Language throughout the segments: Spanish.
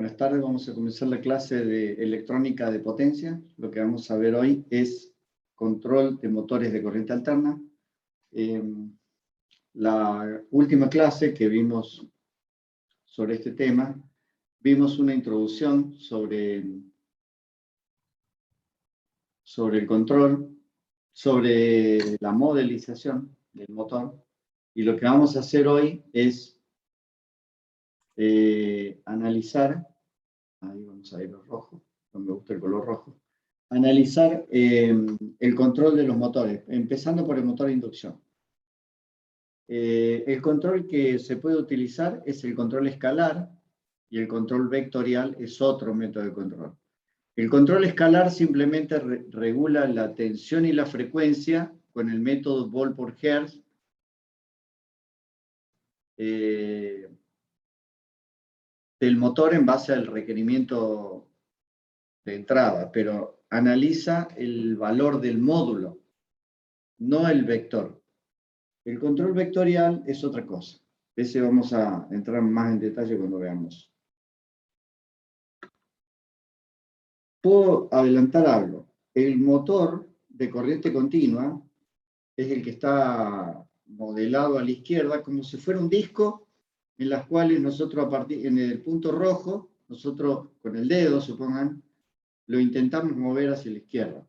Buenas tardes, vamos a comenzar la clase de electrónica de potencia. Lo que vamos a ver hoy es control de motores de corriente alterna. La última clase que vimos sobre este tema, vimos una introducción sobre el control, sobre la modelización del motor. Y lo que vamos a hacer hoy es analizar, ahí vamos a ir los rojos, no me gusta el color rojo, analizar el control de los motores, empezando por el motor de inducción. El control que se puede utilizar es el control escalar y el control vectorial es otro método de control. El control escalar simplemente regula la tensión y la frecuencia con el método volt por hertz, del motor en base al requerimiento de entrada, pero analiza el valor del módulo, no el vector. El control vectorial es otra cosa. Ese vamos a entrar más en detalle cuando veamos. Puedo adelantar algo. El motor de corriente continua es el que está modelado a la izquierda como si fuera un disco en las cuales nosotros en el punto rojo, nosotros con el dedo, supongan, lo intentamos mover hacia la izquierda.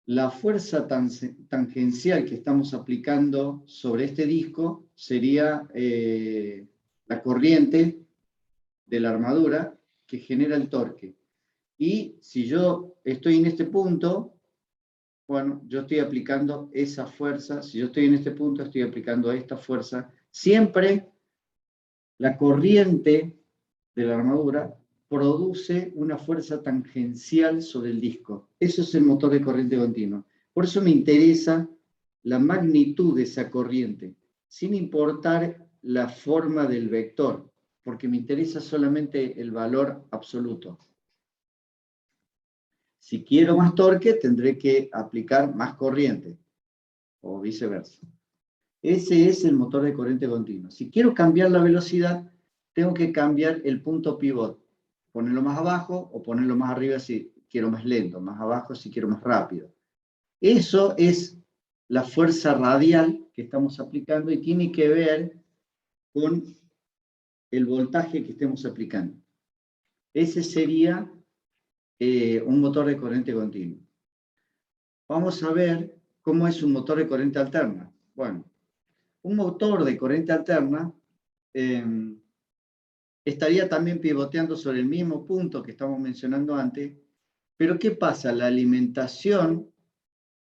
La fuerza tangencial que estamos aplicando sobre este disco sería la corriente de la armadura que genera el torque. Y si yo estoy en este punto, bueno, yo estoy aplicando esa fuerza. Si yo estoy en este punto, estoy aplicando esta fuerza. Siempre la corriente de la armadura produce una fuerza tangencial sobre el disco. Eso es el motor de corriente continua. Por eso me interesa la magnitud de esa corriente, sin importar la forma del vector, porque me interesa solamente el valor absoluto. Si quiero más torque, tendré que aplicar más corriente, o viceversa. Ese es el motor de corriente continua. Si quiero cambiar la velocidad, tengo que cambiar el punto pivot. Ponerlo más abajo o ponerlo más arriba si quiero más lento, más abajo si quiero más rápido. Eso es la fuerza radial que estamos aplicando y tiene que ver con el voltaje que estemos aplicando. Ese sería un motor de corriente continua. Vamos a ver cómo es un motor de corriente alterna. Bueno, un motor de corriente alterna estaría también pivoteando sobre el mismo punto que estamos mencionando antes, pero ¿qué pasa? La alimentación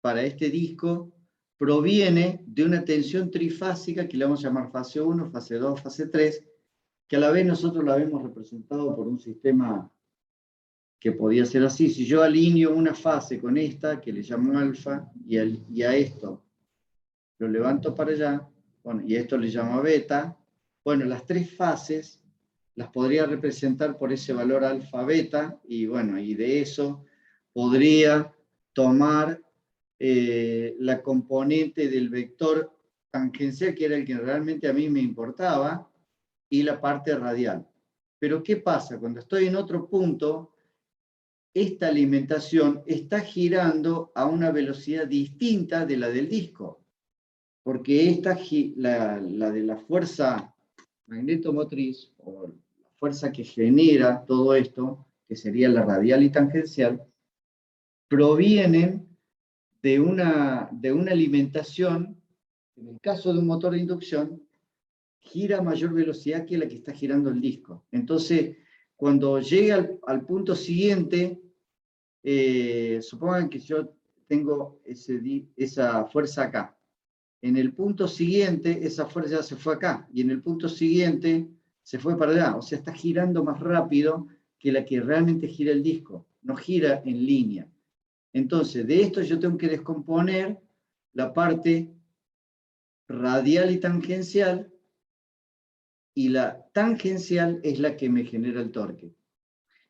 para este disco proviene de una tensión trifásica que le vamos a llamar fase 1, fase 2, fase 3, que a la vez nosotros la vemos representado por un sistema que podía ser así. Si yo alineo una fase con esta, que le llamo alfa, y a esto lo levanto para allá, bueno, y esto le llamo beta, bueno, las tres fases las podría representar por ese valor alfa beta, y bueno, y de eso podría tomar la componente del vector tangencial, que era el que realmente a mí me importaba, y la parte radial. Pero ¿qué pasa? Cuando estoy en otro punto, esta alimentación está girando a una velocidad distinta de la del disco, porque la de la fuerza magnetomotriz, o la fuerza que genera todo esto, que sería la radial y tangencial, provienen de una alimentación, en el caso de un motor de inducción, gira a mayor velocidad que la que está girando el disco. Entonces, cuando llegue al punto siguiente, supongan que yo tengo esa fuerza acá. En el punto siguiente, esa fuerza ya se fue acá, y en el punto siguiente se fue para allá. O sea, está girando más rápido que la que realmente gira el disco. No gira en línea. Entonces, de esto yo tengo que descomponer la parte radial y tangencial, y la tangencial es la que me genera el torque.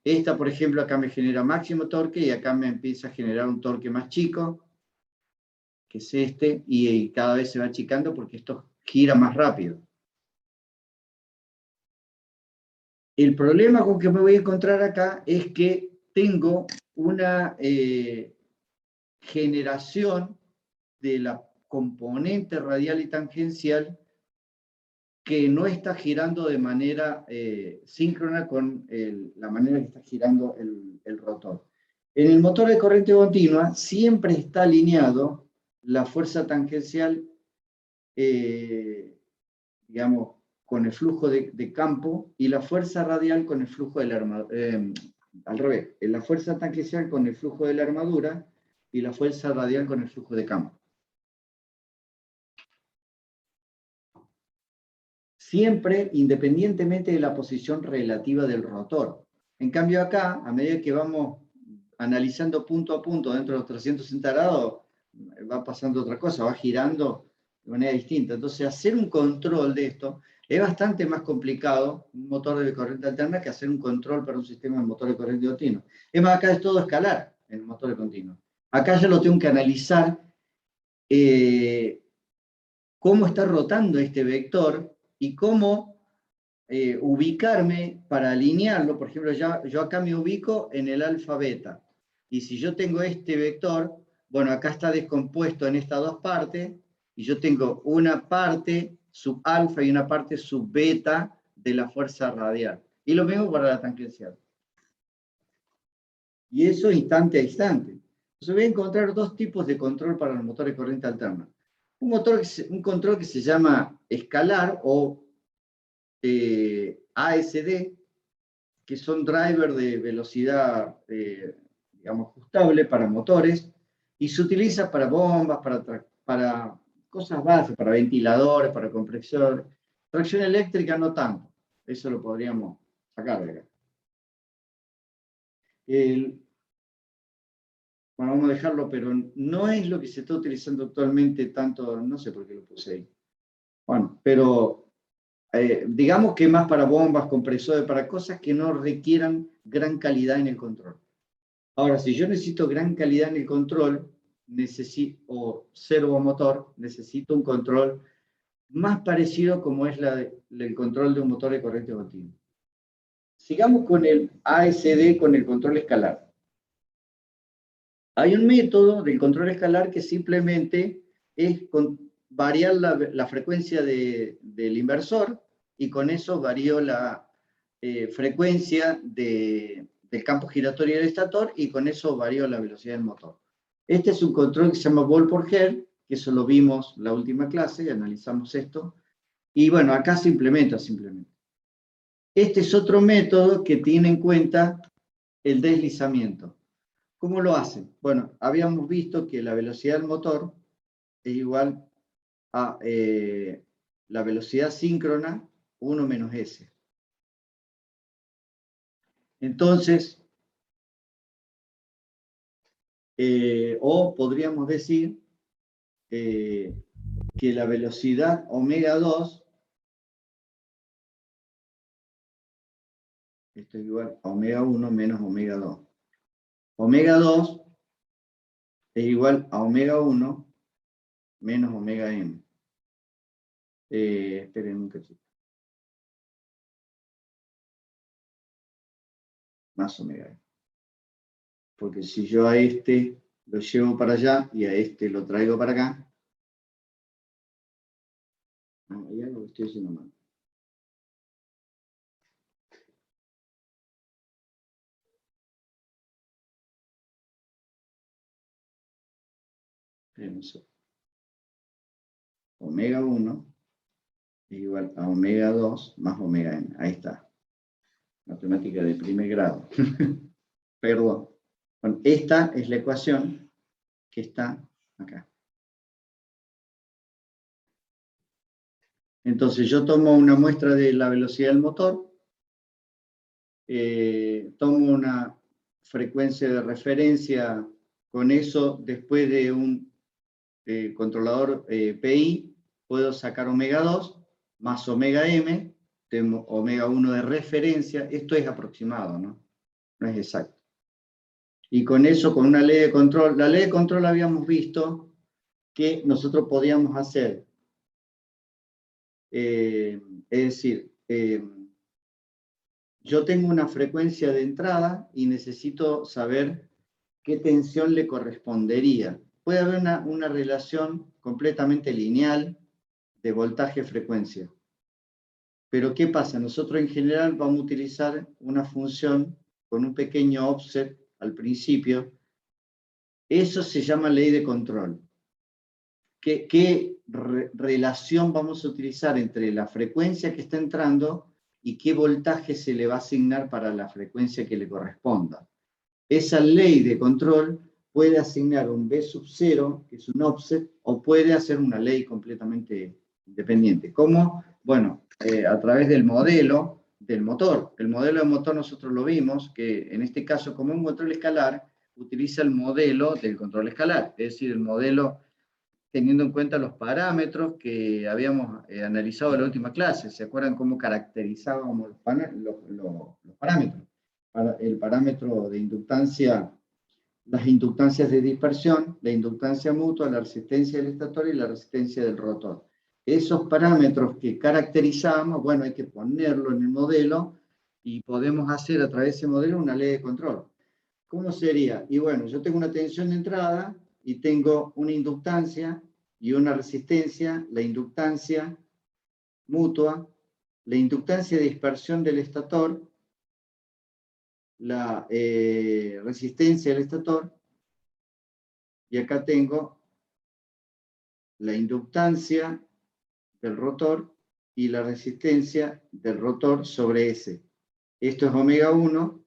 Esta, por ejemplo, acá me genera máximo torque y acá me empieza a generar un torque más chico, que es este, y cada vez se va achicando porque esto gira más rápido. El problema con que me voy a encontrar acá es que tengo una generación de la componente radial y tangencial que no está girando de manera síncrona con la manera que está girando el rotor. En el motor de corriente continua siempre está alineado la fuerza tangencial, digamos, con el flujo de campo y la fuerza radial con el flujo de la armadura. Al revés, la fuerza tangencial con el flujo de la armadura y la fuerza radial con el flujo de campo. Siempre independientemente de la posición relativa del rotor. En cambio acá, a medida que vamos analizando punto a punto dentro de los 360 grados, va pasando otra cosa, va girando de manera distinta. Entonces, hacer un control de esto es bastante más complicado, un motor de corriente alterna, que hacer un control para un sistema de motor de corriente continua. Es más, acá es todo escalar en el motor de continuo. Acá ya lo tengo que analizar cómo está rotando este vector y cómo ubicarme para alinearlo. Por ejemplo, yo acá me ubico en el alfa beta. Y si yo tengo este vector, bueno, acá está descompuesto en estas dos partes, y yo tengo una parte sub alfa y una parte sub beta de la fuerza radial. Y lo mismo para la tangencial. Y eso instante a instante. Entonces voy a encontrar dos tipos de control para los motores de corriente alterna. Un control que se llama escalar o ASD, que son drivers de velocidad, digamos, ajustable para motores, y se utiliza para bombas, para cosas básicas, para ventiladores, para compresores. Tracción eléctrica no tanto, eso lo podríamos sacar de acá. Bueno, vamos a dejarlo, pero no es lo que se está utilizando actualmente tanto, no sé por qué lo puse ahí. Bueno, pero digamos que más para bombas, compresores, para cosas que no requieran gran calidad en el control. Ahora, si yo necesito gran calidad en el control, o servomotor, necesito un control más parecido como es el control de un motor de corriente continua. Sigamos con el ASD, con el control escalar. Hay un método del control escalar que simplemente es variar la frecuencia del inversor, y con eso varío la frecuencia del campo giratorio del estator, y con eso varío la velocidad del motor. Este es un control que se llama Ball por Hertz, que eso lo vimos la última clase, analizamos esto, y bueno, acá se implementa simplemente. Este es otro método que tiene en cuenta el deslizamiento. ¿Cómo lo hacen? Bueno, habíamos visto que la velocidad del motor es igual a la velocidad síncrona 1 menos S. Entonces, o podríamos decir que la velocidad omega 2, esto es igual a omega 1 menos omega 2. Omega 2 es igual a omega 1 menos omega m. Esperen un cachito. Más omega m. Porque si yo a este lo llevo para allá y a este lo traigo para acá, hay algo que estoy haciendo mal. Omega 1 es igual a omega 2 más omega n. Ahí está. Matemática de primer grado. Perdón. Bueno, esta es la ecuación que está acá. Entonces yo tomo una muestra de la velocidad del motor, tomo una frecuencia de referencia, con eso después de un controlador PI puedo sacar omega 2 más omega m, tengo omega 1 de referencia. Esto es aproximado, ¿no? No es exacto. Y con eso, con una ley de control, la ley de control habíamos visto que nosotros podíamos hacer, es decir, yo tengo una frecuencia de entrada y necesito saber qué tensión le correspondería. Puede haber una relación completamente lineal de voltaje-frecuencia. Pero ¿qué pasa? Nosotros en general vamos a utilizar una función con un pequeño offset al principio. Eso se llama ley de control. ¿Qué relación vamos a utilizar entre la frecuencia que está entrando y qué voltaje se le va a asignar para la frecuencia que le corresponda? Esa ley de control puede asignar un B sub 0, que es un offset, o puede hacer una ley completamente independiente. ¿Cómo? Bueno, a través del modelo del motor. El modelo del motor nosotros lo vimos, que en este caso, como un control escalar, utiliza el modelo del control escalar, es decir, el modelo teniendo en cuenta los parámetros que habíamos analizado en la última clase. ¿Se acuerdan cómo caracterizábamos los parámetros? El parámetro de inductancia, las inductancias de dispersión, la inductancia mutua, la resistencia del estator y la resistencia del rotor. Esos parámetros que caracterizamos, bueno, hay que ponerlo en el modelo y podemos hacer a través de ese modelo una ley de control. ¿Cómo sería? Y bueno, yo tengo una tensión de entrada y tengo una inductancia y una resistencia, la inductancia mutua, la inductancia de dispersión del estator, la resistencia del estator, y acá tengo la inductancia del rotor y la resistencia del rotor sobre S. Esto es omega 1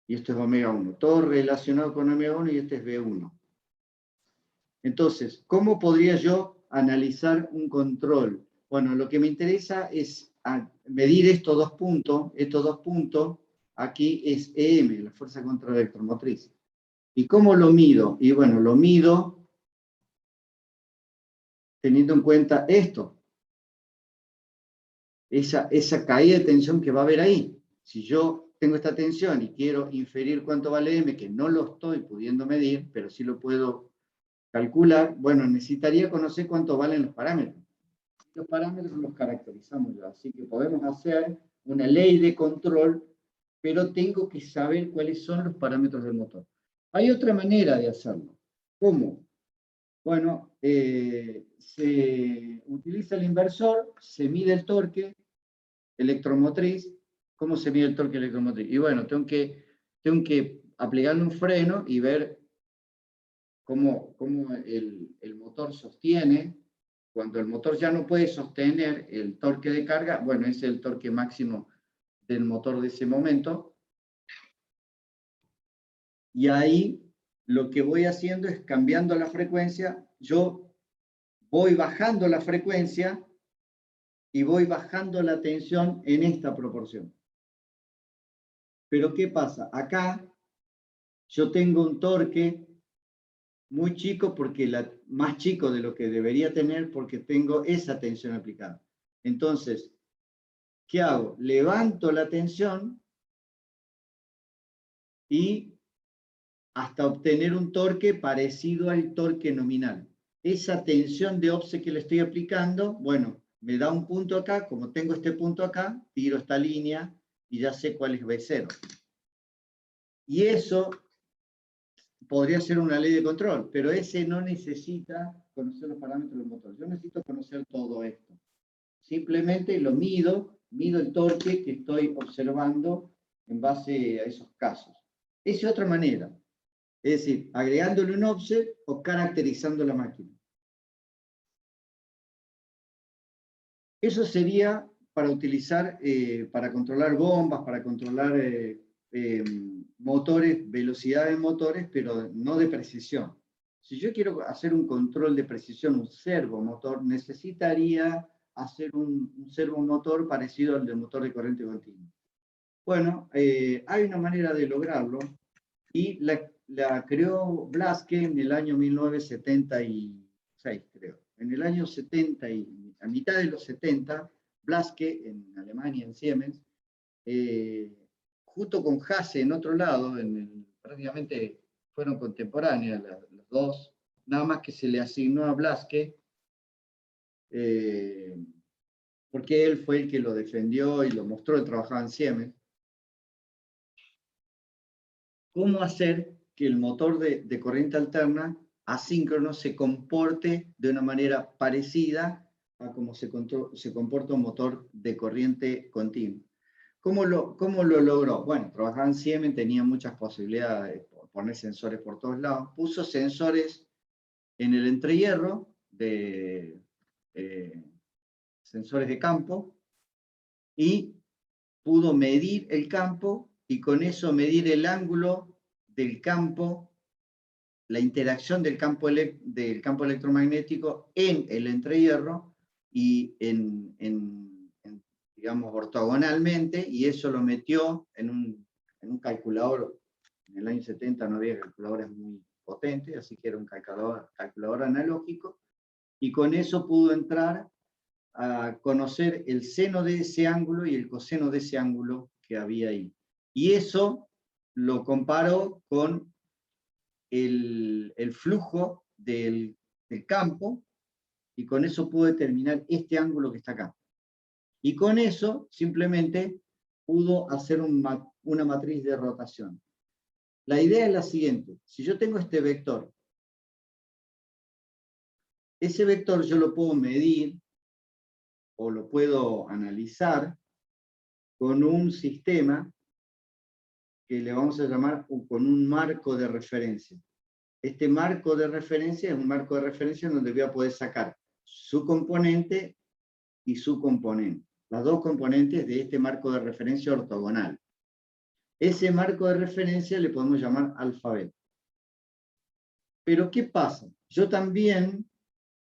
y esto es omega 1. Todo relacionado con omega 1 y este es B1. Entonces, ¿cómo podría yo analizar un control? Bueno, lo que me interesa es medir estos dos puntos. Estos dos puntos, aquí es EM, la fuerza contraelectromotriz. ¿Y cómo lo mido? Y bueno, lo mido teniendo en cuenta esto. Esa caída de tensión que va a haber ahí. Si yo tengo esta tensión y quiero inferir cuánto vale M, que no lo estoy pudiendo medir, pero sí lo puedo calcular, bueno, necesitaría conocer cuánto valen los parámetros. Los parámetros los caracterizamos ya, así que podemos hacer una ley de control, pero tengo que saber cuáles son los parámetros del motor. Hay otra manera de hacerlo. ¿Cómo? Bueno, se utiliza el inversor, se mide el torque electromotriz. ¿Cómo se mide el torque electromotriz? Y bueno, tengo que aplicarle un freno y ver cómo el motor sostiene. Cuando el motor ya no puede sostener el torque de carga, bueno, ese es el torque máximo del motor de ese momento. Y ahí lo que voy haciendo es cambiando la frecuencia. Yo voy bajando la frecuencia y voy bajando la tensión en esta proporción. Pero ¿qué pasa? Acá yo tengo un torque muy chico, más chico de lo que debería tener, porque tengo esa tensión aplicada. Entonces, ¿qué hago? Levanto la tensión y hasta obtener un torque parecido al torque nominal. Esa tensión de offset que le estoy aplicando, bueno, me da un punto acá, como tengo este punto acá, tiro esta línea y ya sé cuál es B0. Y eso podría ser una ley de control, pero ese no necesita conocer los parámetros del motor. Yo necesito conocer todo esto. Simplemente lo mido el torque que estoy observando en base a esos casos. Esa es otra manera. Es decir, agregándole un offset o caracterizando la máquina. Eso sería para utilizar, para controlar bombas, para controlar motores, velocidad de motores, pero no de precisión. Si yo quiero hacer un control de precisión, un servomotor, necesitaría hacer un servomotor parecido al del motor de corriente continua. Bueno, hay una manera de lograrlo y la creó Blaske en el año 1976, creo. En el año 70, a mitad de los 70, Blaske, en Alemania, en Siemens, junto con Hasse en otro lado, prácticamente fueron contemporáneas los dos, nada más que se le asignó a Blaske, porque él fue el que lo defendió y lo mostró, él trabajaba en Siemens. cómo hacer que el motor de corriente alterna asíncrono se comporte de una manera parecida a cómo se comporta un motor de corriente continua. ¿Cómo lo logró? Bueno, trabajaba en Siemens, tenía muchas posibilidades de poner sensores por todos lados. Puso sensores en el entrehierro, sensores de campo, y pudo medir el campo y con eso medir el ángulo del campo, la interacción del campo electromagnético en el entrehierro y digamos, ortogonalmente, y eso lo metió en un calculador. En el año 70 no había calculadores muy potentes, así que era un calculador analógico, y con eso pudo entrar a conocer el seno de ese ángulo y el coseno de ese ángulo que había ahí. Y eso lo comparó con el flujo del campo, y con eso pudo determinar este ángulo que está acá. Y con eso simplemente pudo hacer una matriz de rotación. La idea es la siguiente: si yo tengo este vector, ese vector yo lo puedo medir o lo puedo analizar con un sistema que le vamos a llamar con un marco de referencia. Este marco de referencia es un marco de referencia donde voy a poder sacar su componente y su componente, las dos componentes de este marco de referencia ortogonal. Ese marco de referencia le podemos llamar alfabeto. Pero ¿qué pasa? Yo también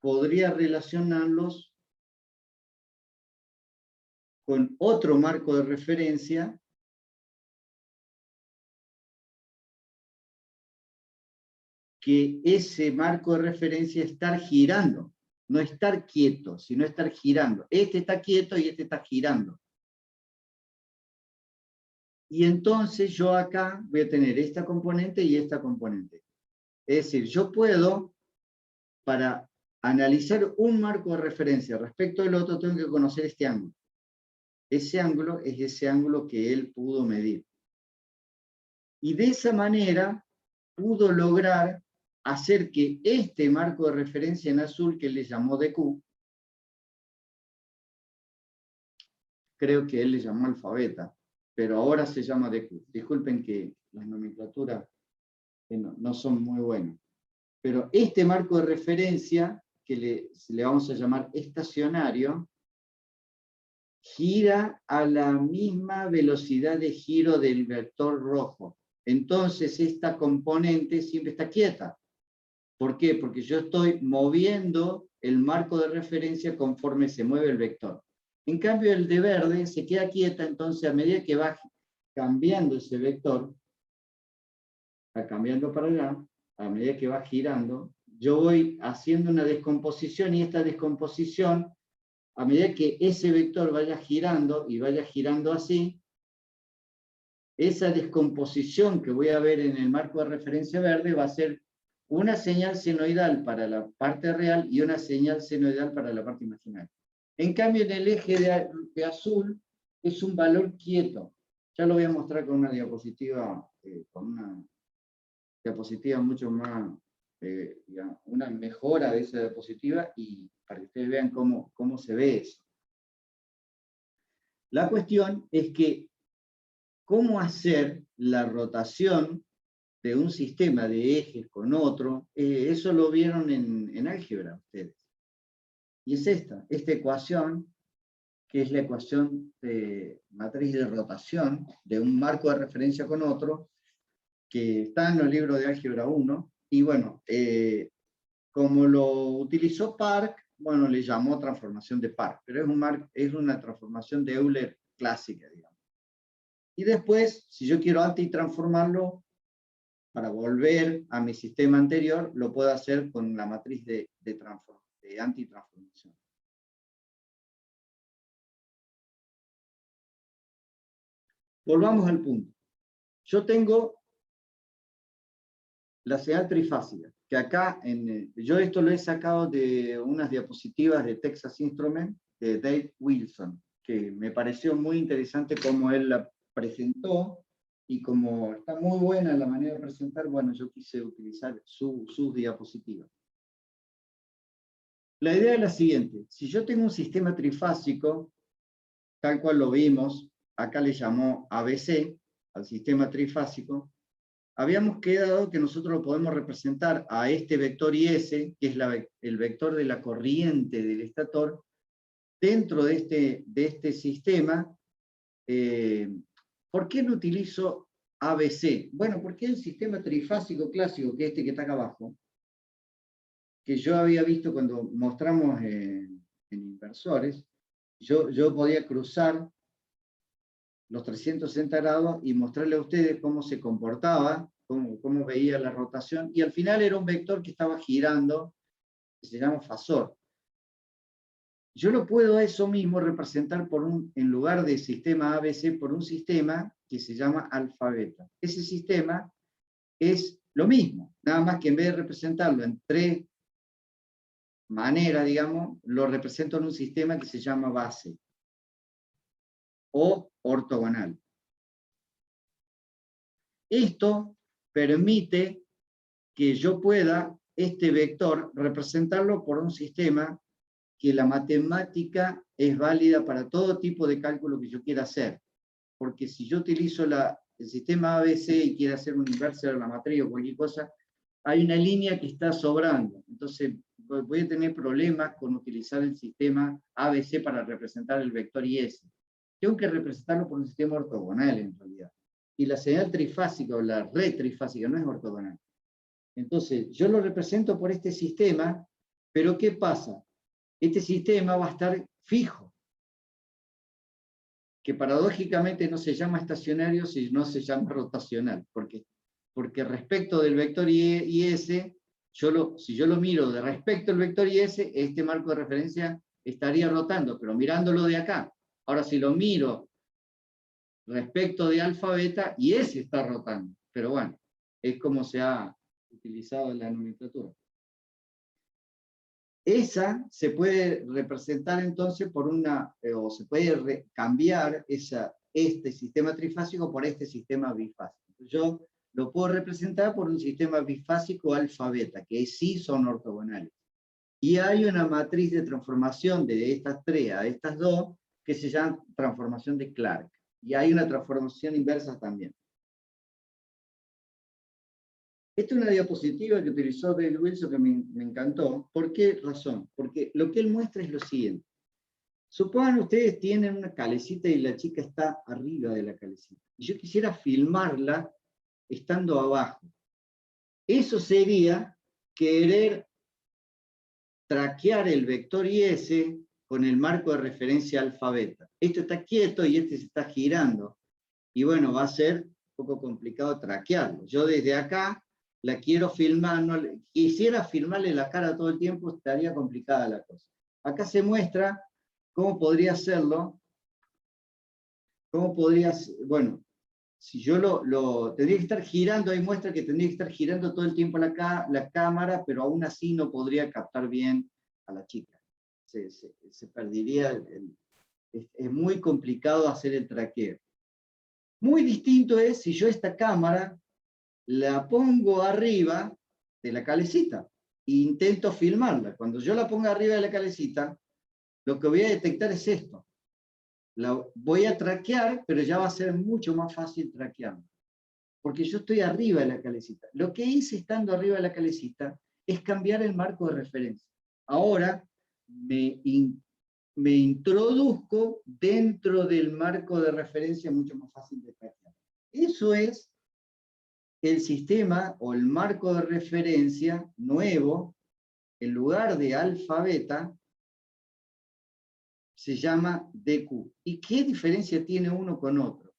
podría relacionarlos con otro marco de referencia que ese marco de referencia estar girando, no estar quieto, sino estar girando. Este está quieto y este está girando. Y entonces yo acá voy a tener esta componente y esta componente. Es decir, yo puedo, para analizar un marco de referencia respecto del otro, tengo que conocer este ángulo. Ese ángulo es ese ángulo que él pudo medir. Y de esa manera pudo lograr hacer que este marco de referencia en azul, que él le llamó DQ, creo que él le llamó alfabeta, pero ahora se llama DQ. Disculpen que las nomenclaturas no son muy buenas. Pero este marco de referencia, que le vamos a llamar estacionario, gira a la misma velocidad de giro del vector rojo. Entonces esta componente siempre está quieta. ¿Por qué? Porque yo estoy moviendo el marco de referencia conforme se mueve el vector. En cambio, el de verde se queda quieta, entonces a medida que va cambiando ese vector, va cambiando para allá, a medida que va girando, yo voy haciendo una descomposición, y esta descomposición, a medida que ese vector vaya girando y vaya girando así, esa descomposición que voy a ver en el marco de referencia verde va a ser una señal senoidal para la parte real y una señal senoidal para la parte imaginaria. En cambio, en el eje de azul es un valor quieto. Ya lo voy a mostrar con una diapositiva, mucho más, digamos, una mejora de esa diapositiva, y para que ustedes vean cómo se ve eso. La cuestión es que cómo hacer la rotación de un sistema de ejes con otro, eso lo vieron en álgebra ustedes. Y es esta ecuación, que es la ecuación de matriz de rotación de un marco de referencia con otro, que está en los libros de álgebra 1, y bueno, como lo utilizó Park, bueno, le llamó transformación de Park, pero es una transformación de Euler clásica, digamos. Y después, si yo quiero antitransformarlo, para volver a mi sistema anterior, lo puedo hacer con la matriz de antitransformación. Volvamos al punto. Yo tengo la señal trifásica, que acá, yo esto lo he sacado de unas diapositivas de Texas Instruments, de Dave Wilson, que me pareció muy interesante cómo él la presentó, y como está muy buena la manera de presentar, bueno, yo quise utilizar sus diapositivas. La idea es la siguiente: si yo tengo un sistema trifásico, tal cual lo vimos, acá le llamó ABC, al sistema trifásico, habíamos quedado que nosotros lo podemos representar a este vector IS, que es el vector de la corriente del estator, dentro de este sistema. ¿Por qué no utilizo ABC? Bueno, porque el sistema trifásico clásico, que es este que está acá abajo, que yo había visto cuando mostramos en inversores, yo podía cruzar los 360 grados y mostrarle a ustedes cómo se comportaba, cómo veía la rotación, y al final era un vector que estaba girando, que se llama fasor. Yo lo puedo eso mismo representar en lugar de sistema ABC, por un sistema que se llama alfa beta. Ese sistema es lo mismo, nada más que en vez de representarlo en 3 maneras, digamos, lo represento en un sistema que se llama base o ortogonal. Esto permite que yo pueda, este vector, representarlo por un sistema que la matemática es válida para todo tipo de cálculo que yo quiera hacer. Porque si yo utilizo el sistema ABC y quiero hacer un inverso de la matriz o cualquier cosa, hay una línea que está sobrando. Entonces voy a tener problemas con utilizar el sistema ABC para representar el vector IS. Tengo que representarlo por un sistema ortogonal en realidad. Y la señal trifásica o la red trifásica no es ortogonal. Entonces yo lo represento por este sistema, pero ¿qué pasa? Este sistema va a estar fijo, que paradójicamente no se llama estacionario, sino se llama rotacional, porque respecto del vector IS, si yo lo miro de respecto al vector IS, este marco de referencia estaría rotando, pero mirándolo de acá. Ahora, si lo miro respecto de alfa beta, IS está rotando, pero bueno, es como se ha utilizado en la nomenclatura. Esa se puede representar entonces por o se puede cambiar este sistema trifásico por este sistema bifásico. Yo lo puedo representar por un sistema bifásico alfa-beta, que sí son ortogonales. Y hay una matriz de transformación de estas 3 a estas 2, que se llama transformación de Clark. Y hay una transformación inversa también. Esta es una diapositiva que utilizó David Wilson que me encantó. ¿Por qué razón? Porque lo que él muestra es lo siguiente. Supongan ustedes tienen una calecita y la chica está arriba de la calecita. Y yo quisiera filmarla estando abajo. Eso sería querer traquear el vector IS con el marco de referencia alfa beta. Esto está quieto y este se está girando. Y bueno, va a ser un poco complicado traquearlo. Yo desde acá la quiero filmar, quisiera filmarle la cara todo el tiempo, estaría complicada la cosa. Acá se muestra cómo podría hacerlo, bueno, si yo tendría que estar girando, ahí muestra que tendría que estar girando todo el tiempo la cámara, pero aún así no podría captar bien a la chica. Se perdería, es muy complicado hacer el traqueo. Muy distinto es si yo esta cámara la pongo arriba de la calecita e intento filmarla. Cuando yo la ponga arriba de la calecita, lo que voy a detectar es esto. La voy a traquear, pero ya va a ser mucho más fácil traquearla, porque yo estoy arriba de la calecita. Lo que hice estando arriba de la calecita es cambiar el marco de referencia. Ahora me introduzco dentro del marco de referencia mucho más fácil de traquear. Eso es el sistema o el marco de referencia nuevo, en lugar de alfa beta, se llama DQ. ¿Y qué diferencia tiene uno con otro?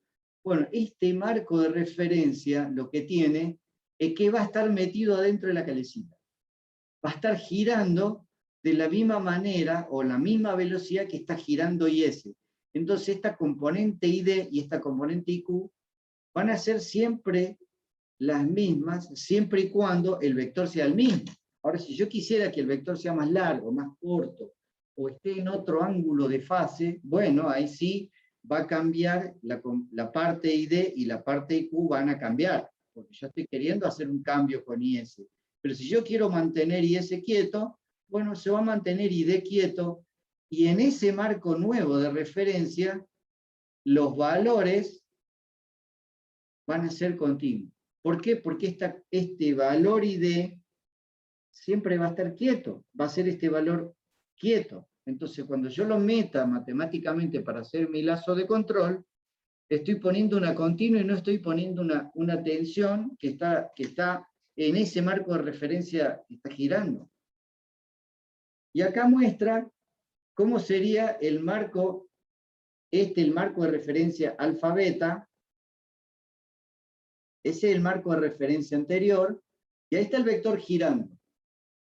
Bueno, este marco de referencia lo que tiene es que va a estar metido adentro de la calecita. Va a estar girando de la misma manera o la misma velocidad que está girando IS. Entonces esta componente ID y esta componente IQ van a ser siempre las mismas, siempre y cuando el vector sea el mismo. Ahora, si yo quisiera que el vector sea más largo, más corto, o esté en otro ángulo de fase, bueno, ahí sí va a cambiar la parte ID y la parte IQ van a cambiar, porque yo estoy queriendo hacer un cambio con IS. Pero si yo quiero mantener IS quieto, bueno, se va a mantener ID quieto, y en ese marco nuevo de referencia, los valores van a ser continuos. ¿Por qué? Porque este valor ID siempre va a estar quieto, va a ser este valor quieto. Entonces, cuando yo lo meta matemáticamente para hacer mi lazo de control, estoy poniendo una continua y no estoy poniendo una tensión que está en ese marco de referencia que está girando. Y acá muestra cómo sería el marco, el marco de referencia alfa beta. Ese es el marco de referencia anterior, y ahí está el vector girando.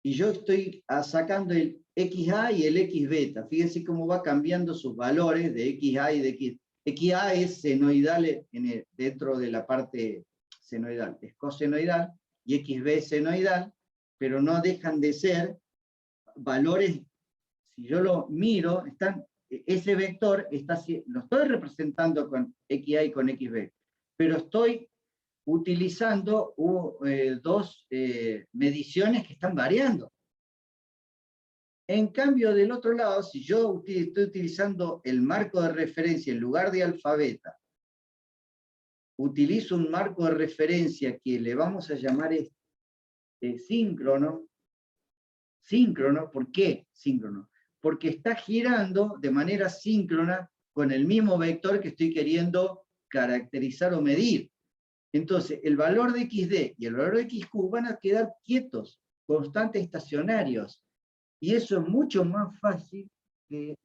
Y yo estoy sacando el XA y el X beta. Fíjense cómo va cambiando sus valores de XA y de X. XA es senoidal dentro de la parte senoidal, es cosenoidal, y XB es senoidal, pero no dejan de ser valores. Si yo lo miro, ese vector lo estoy representando con XA y con XB, pero estoy utilizando dos mediciones que están variando. En cambio, del otro lado, si yo estoy utilizando el marco de referencia en lugar de alfa beta, utilizo un marco de referencia que le vamos a llamar síncrono. Síncrono, ¿por qué síncrono? Porque está girando de manera síncrona con el mismo vector que estoy queriendo caracterizar o medir. Entonces, el valor de XD y el valor de XQ van a quedar quietos, constantes, estacionarios. Y eso es mucho más fácil de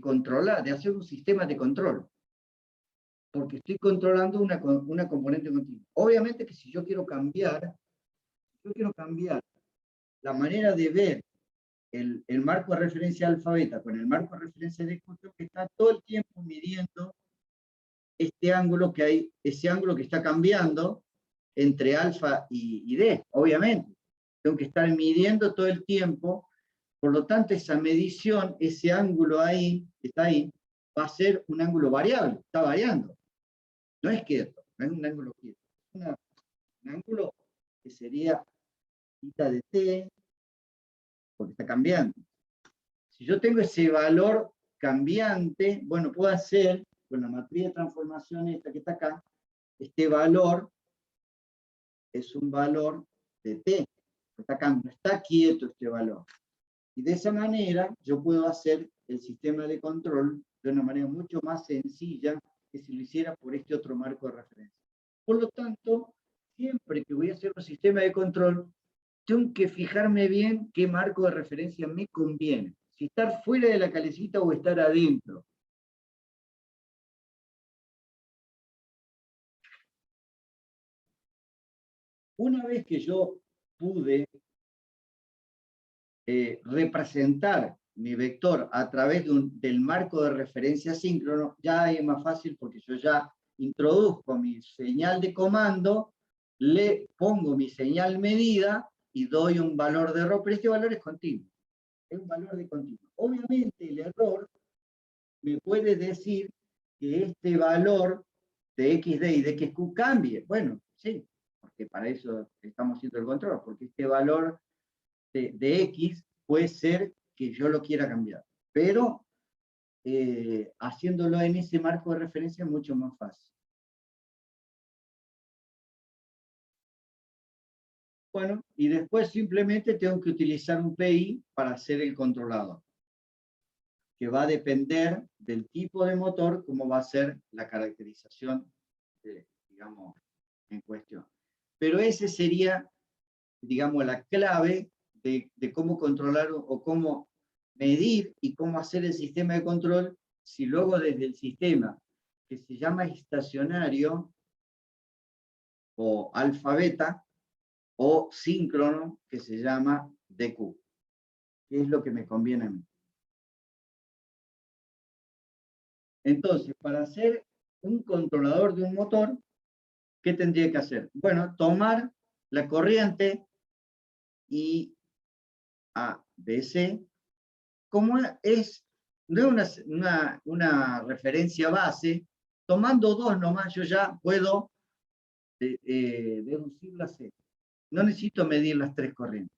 controlar, de hacer un sistema de control. Porque estoy controlando una componente continua. Obviamente que si yo quiero cambiar la manera de ver el marco de referencia alfa beta con el marco de referencia de Q, que está todo el tiempo midiendo ese ángulo que está cambiando entre alfa y D, obviamente. Tengo que estar midiendo todo el tiempo, por lo tanto esa medición, ese ángulo ahí, que está ahí, va a ser un ángulo variable, está variando. No es quieto, no es un ángulo quieto. Es un ángulo que sería θ de t, porque está cambiando. Si yo tengo ese valor cambiante, bueno, puedo hacer, con la matriz de transformación esta que está acá, este valor es un valor de t. Está acá, no está quieto este valor. Y de esa manera yo puedo hacer el sistema de control de una manera mucho más sencilla que si lo hiciera por este otro marco de referencia. Por lo tanto, siempre que voy a hacer un sistema de control, tengo que fijarme bien qué marco de referencia me conviene. Si estar fuera de la calecita o estar adentro. Una vez que yo pude representar mi vector a través del marco de referencia síncrono, ya es más fácil porque yo ya introduzco mi señal de comando, le pongo mi señal medida y doy un valor de error, pero este valor es continuo, es un valor de continuo. Obviamente el error me puede decir que este valor de XD y de XQ cambie. Bueno, sí, porque para eso estamos haciendo el control, porque este valor de X puede ser que yo lo quiera cambiar, pero haciéndolo en ese marco de referencia es mucho más fácil. Bueno, y después simplemente tengo que utilizar un PI para hacer el controlador, que va a depender del tipo de motor, cómo va a ser la caracterización, digamos, en cuestión. Pero ese sería, digamos, la clave de cómo controlar o cómo medir y cómo hacer el sistema de control, si luego desde el sistema que se llama estacionario o alfa beta o síncrono que se llama DQ, que es lo que me conviene a mí. Entonces, para hacer un controlador de un motor, ¿qué tendría que hacer? Bueno, tomar la corriente y ABC como es de una referencia base, tomando 2 nomás, yo ya puedo deducir la C. No necesito medir las 3 corrientes.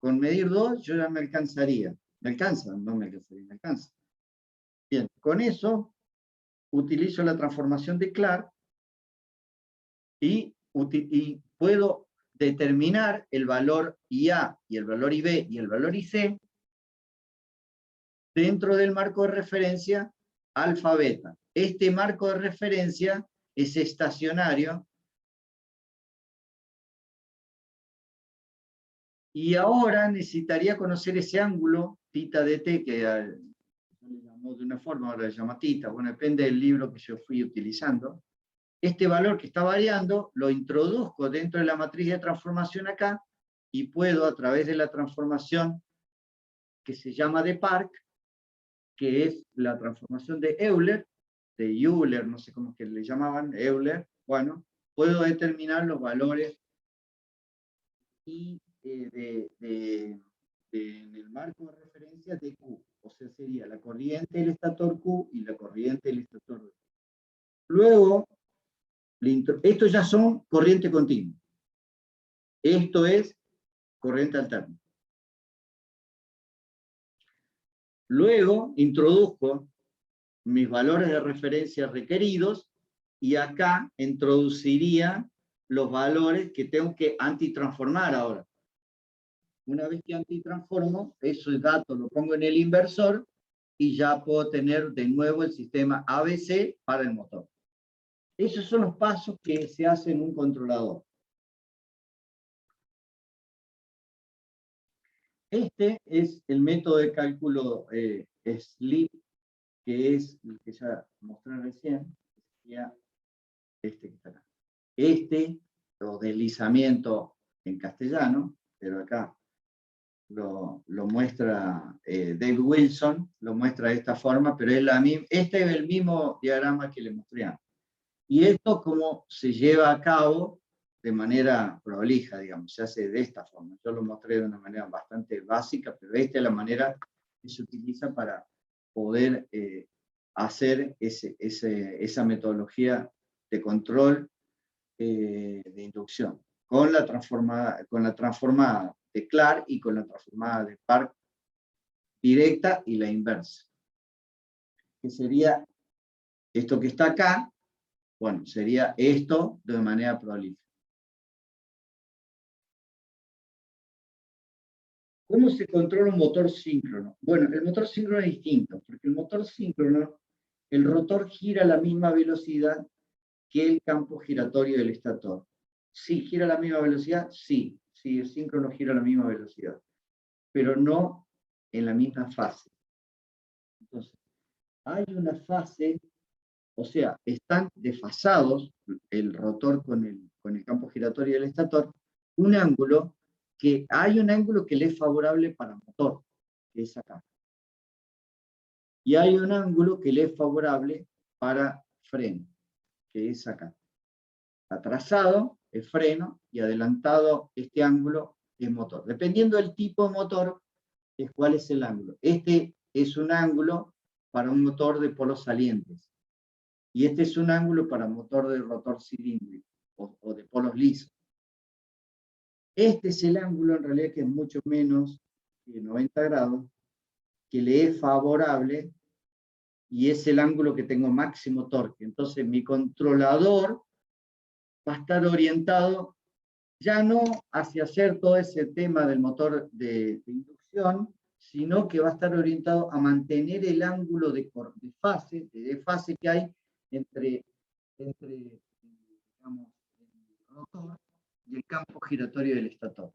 Con medir 2 yo ya me alcanzaría. Me alcanza, no me alcanzaría, me alcanza. Bien, con eso utilizo la transformación de Clark y puedo determinar el valor IA y el valor IB y el valor IC dentro del marco de referencia alfa beta. Este marco de referencia es estacionario y ahora necesitaría conocer ese ángulo θ de t que le llamó de una forma, ahora le llama θ, bueno, depende del libro que yo fui utilizando. Este valor que está variando lo introduzco dentro de la matriz de transformación acá y puedo, a través de la transformación que se llama de Park, que es la transformación de Euler, no sé cómo es que le llamaban, Euler, bueno, puedo determinar los valores y en el marco de referencia de Q, o sea, sería la corriente del estator Q y la corriente del estator V. Luego, estos ya son corriente continua. Esto es corriente alterna. Luego introduzco mis valores de referencia requeridos y acá introduciría los valores que tengo que antitransformar ahora. Una vez que antitransformo, esos datos los pongo en el inversor y ya puedo tener de nuevo el sistema ABC para el motor. Esos son los pasos que se hacen en un controlador. Este es el método de cálculo SLIP, que es el que ya mostré recién, que sería este que está acá. O deslizamiento en castellano, pero acá lo muestra David Wilson, lo muestra de esta forma, pero es este es el mismo diagrama que le mostré antes. Y esto como se lleva a cabo de manera prolija, digamos, se hace de esta forma. Yo lo mostré de una manera bastante básica, pero esta es la manera que se utiliza para poder hacer esa metodología de control de inducción, con la transformada de Clark y con la transformada de Park directa y la inversa. Que sería esto que está acá, bueno, sería esto de manera prolífica. ¿Cómo se controla un motor síncrono? Bueno, el motor síncrono es distinto, porque el motor síncrono, el rotor gira a la misma velocidad que el campo giratorio del estator. ¿Sí gira a la misma velocidad? Sí, el síncrono gira a la misma velocidad, pero no en la misma fase. Entonces, hay una fase, o sea, están desfasados el rotor con el campo giratorio del estator, hay un ángulo que le es favorable para motor, que es acá. Y hay un ángulo que le es favorable para freno, que es acá. Atrasado es freno y adelantado este ángulo es motor. Dependiendo del tipo de motor, es cuál es el ángulo. Este es un ángulo para un motor de polos salientes. Y este es un ángulo para motor de rotor cilíndrico o de polos lisos. Este es el ángulo en realidad que es mucho menos que 90 grados, que le es favorable y es el ángulo que tengo máximo torque. Entonces mi controlador va a estar orientado ya no hacia hacer todo ese tema del motor de inducción, sino que va a estar orientado a mantener el ángulo de fase que hay entre digamos, el rotor y el campo giratorio del estator.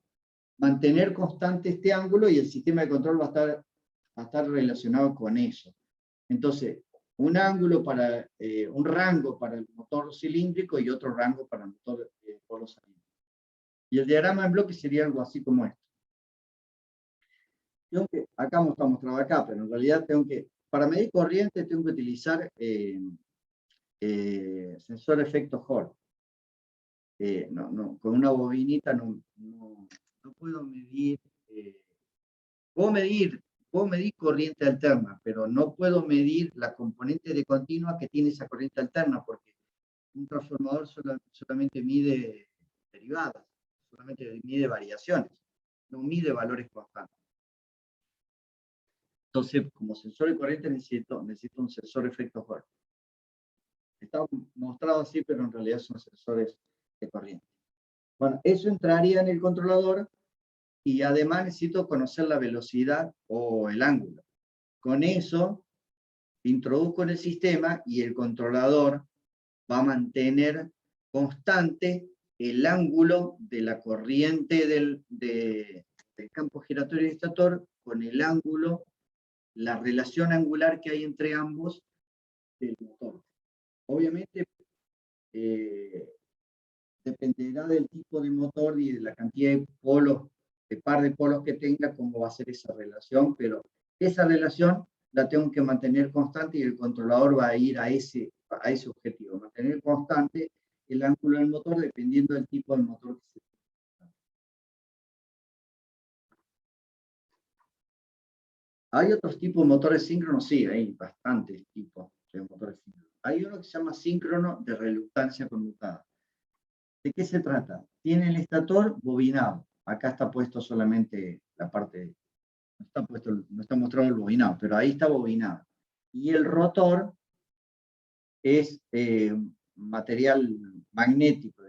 Mantener constante este ángulo y el sistema de control va a estar relacionado con eso. Entonces, un rango para el motor cilíndrico y otro rango para el motor de polo cilíndrico. Y el diagrama en bloque sería algo así como esto. Acá está mostrado acá, pero en realidad para medir corriente tengo que utilizar sensor efecto Hall. Con una bobinita no puedo medir. Puedo medir puedo medir corriente alterna, pero no puedo medir la componente de continua que tiene esa corriente alterna, porque un transformador solamente mide derivadas, solamente mide variaciones, no mide valores constantes. Entonces, como sensor de corriente necesito un sensor de efecto Hall. Está mostrado así, pero en realidad son sensores de corriente. Bueno, eso entraría en el controlador y además necesito conocer la velocidad o el ángulo. Con eso, introduzco en el sistema y el controlador va a mantener constante el ángulo de la corriente del campo giratorio y estator con el ángulo, la relación angular que hay entre ambos del motor. Obviamente, dependerá del tipo de motor y de la cantidad de polos, de par de polos que tenga, cómo va a ser esa relación, pero esa relación la tengo que mantener constante y el controlador va a ir a ese objetivo, mantener constante el ángulo del motor dependiendo del tipo de motor que se tenga. ¿Hay otros tipos de motores síncronos? Sí, hay bastantes tipos de motores síncronos. Hay uno que se llama síncrono de reluctancia conmutada. ¿De qué se trata? Tiene el estator bobinado. Acá está puesto solamente la parte, no está mostrado el bobinado, pero ahí está bobinado. Y el rotor es material magnético,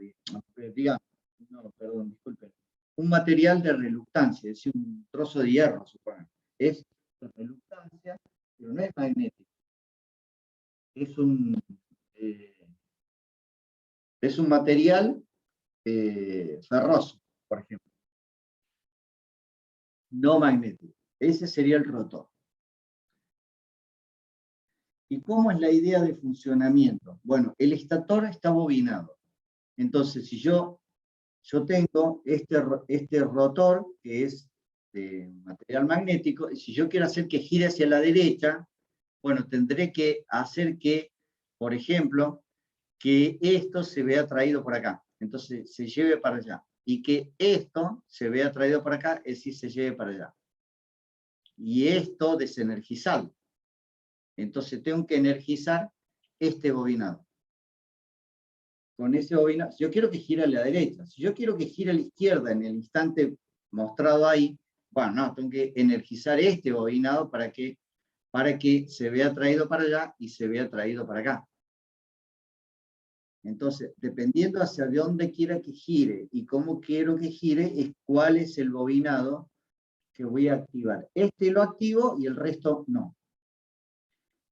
digamos, no, perdón, disculpen, un material de reluctancia, es decir, un trozo de hierro, supongo. Es de reluctancia, pero no es magnético. Eh, es un material ferroso, por ejemplo, no magnético. Ese sería el rotor. ¿Y cómo es la idea de funcionamiento? Bueno, el estator está bobinado. Entonces, si yo tengo este rotor, que es de material magnético, y si yo quiero hacer que gire hacia la derecha, bueno, tendré que hacer que, por ejemplo, que esto se vea traído por acá. Entonces, se lleve para allá. Y que esto se vea traído por acá, es decir, se lleve para allá. Y esto desenergizado. Entonces, tengo que energizar este bobinado. Con ese bobinado, si yo quiero que gire a la derecha, si yo quiero que gire a la izquierda en el instante mostrado ahí, bueno, no, tengo que energizar este bobinado para que se vea traído para allá y se vea traído para acá. Entonces, dependiendo hacia dónde quiera que gire y cómo quiero que gire, es cuál es el bobinado que voy a activar. Este lo activo y el resto no.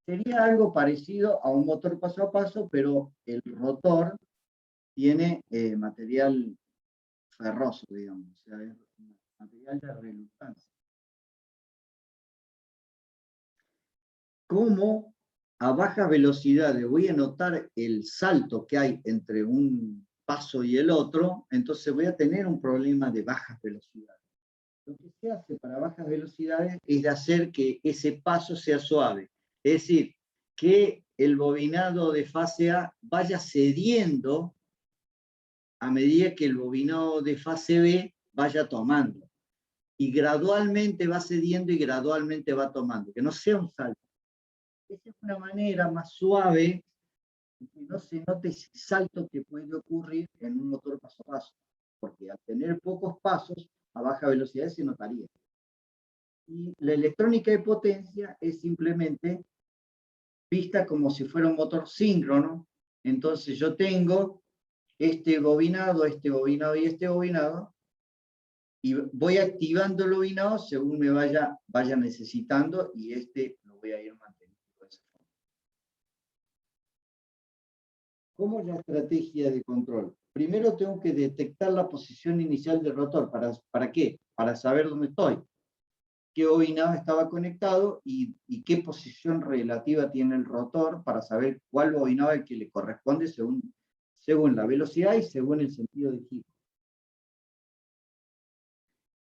Sería algo parecido a un motor paso a paso, pero el rotor tiene material ferroso, digamos, o sea, es material de reluctancia. ¿Cómo a bajas velocidades voy a notar el salto que hay entre un paso y el otro? Entonces voy a tener un problema de bajas velocidades. Lo que se hace para bajas velocidades es de hacer que ese paso sea suave. Es decir, que el bobinado de fase A vaya cediendo a medida que el bobinado de fase B vaya tomando. Y gradualmente va cediendo y gradualmente va tomando. Que no sea un salto. Esa es una manera más suave de que no se note ese salto que puede ocurrir en un motor paso a paso. Porque al tener pocos pasos, a baja velocidad se notaría. Y la electrónica de potencia es simplemente vista como si fuera un motor síncrono. Entonces yo tengo este bobinado y este bobinado, y voy activando el bobinado según me vaya necesitando, y lo voy a ir manteniendo de esa forma. ¿Cómo es la estrategia de control? Primero tengo que detectar la posición inicial del rotor. ¿Para qué? Para saber dónde estoy. Qué bobinado estaba conectado y qué posición relativa tiene el rotor para saber cuál bobinado es el que le corresponde según la velocidad y según el sentido de giro.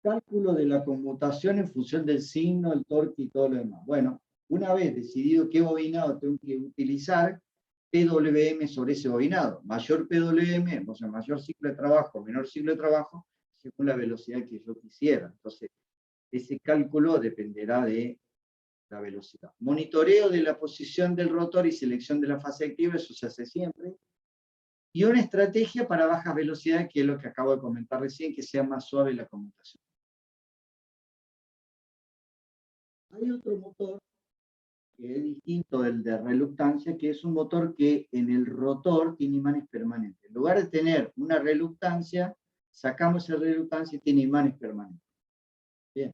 Cálculo de la conmutación en función del signo, el torque y todo lo demás. Bueno, una vez decidido qué bobinado tengo que utilizar, PWM sobre ese bobinado. Mayor PWM, o sea, mayor ciclo de trabajo, menor ciclo de trabajo, según la velocidad que yo quisiera. Entonces, ese cálculo dependerá de la velocidad. Monitoreo de la posición del rotor y selección de la fase activa, eso se hace siempre. Y una estrategia para bajas velocidades, que es lo que acabo de comentar recién, que sea más suave la conmutación. Hay otro motor que es distinto del de reluctancia, que es un motor que en el rotor tiene imanes permanentes. En lugar de tener una reluctancia, sacamos esa reluctancia y tiene imanes permanentes. Bien.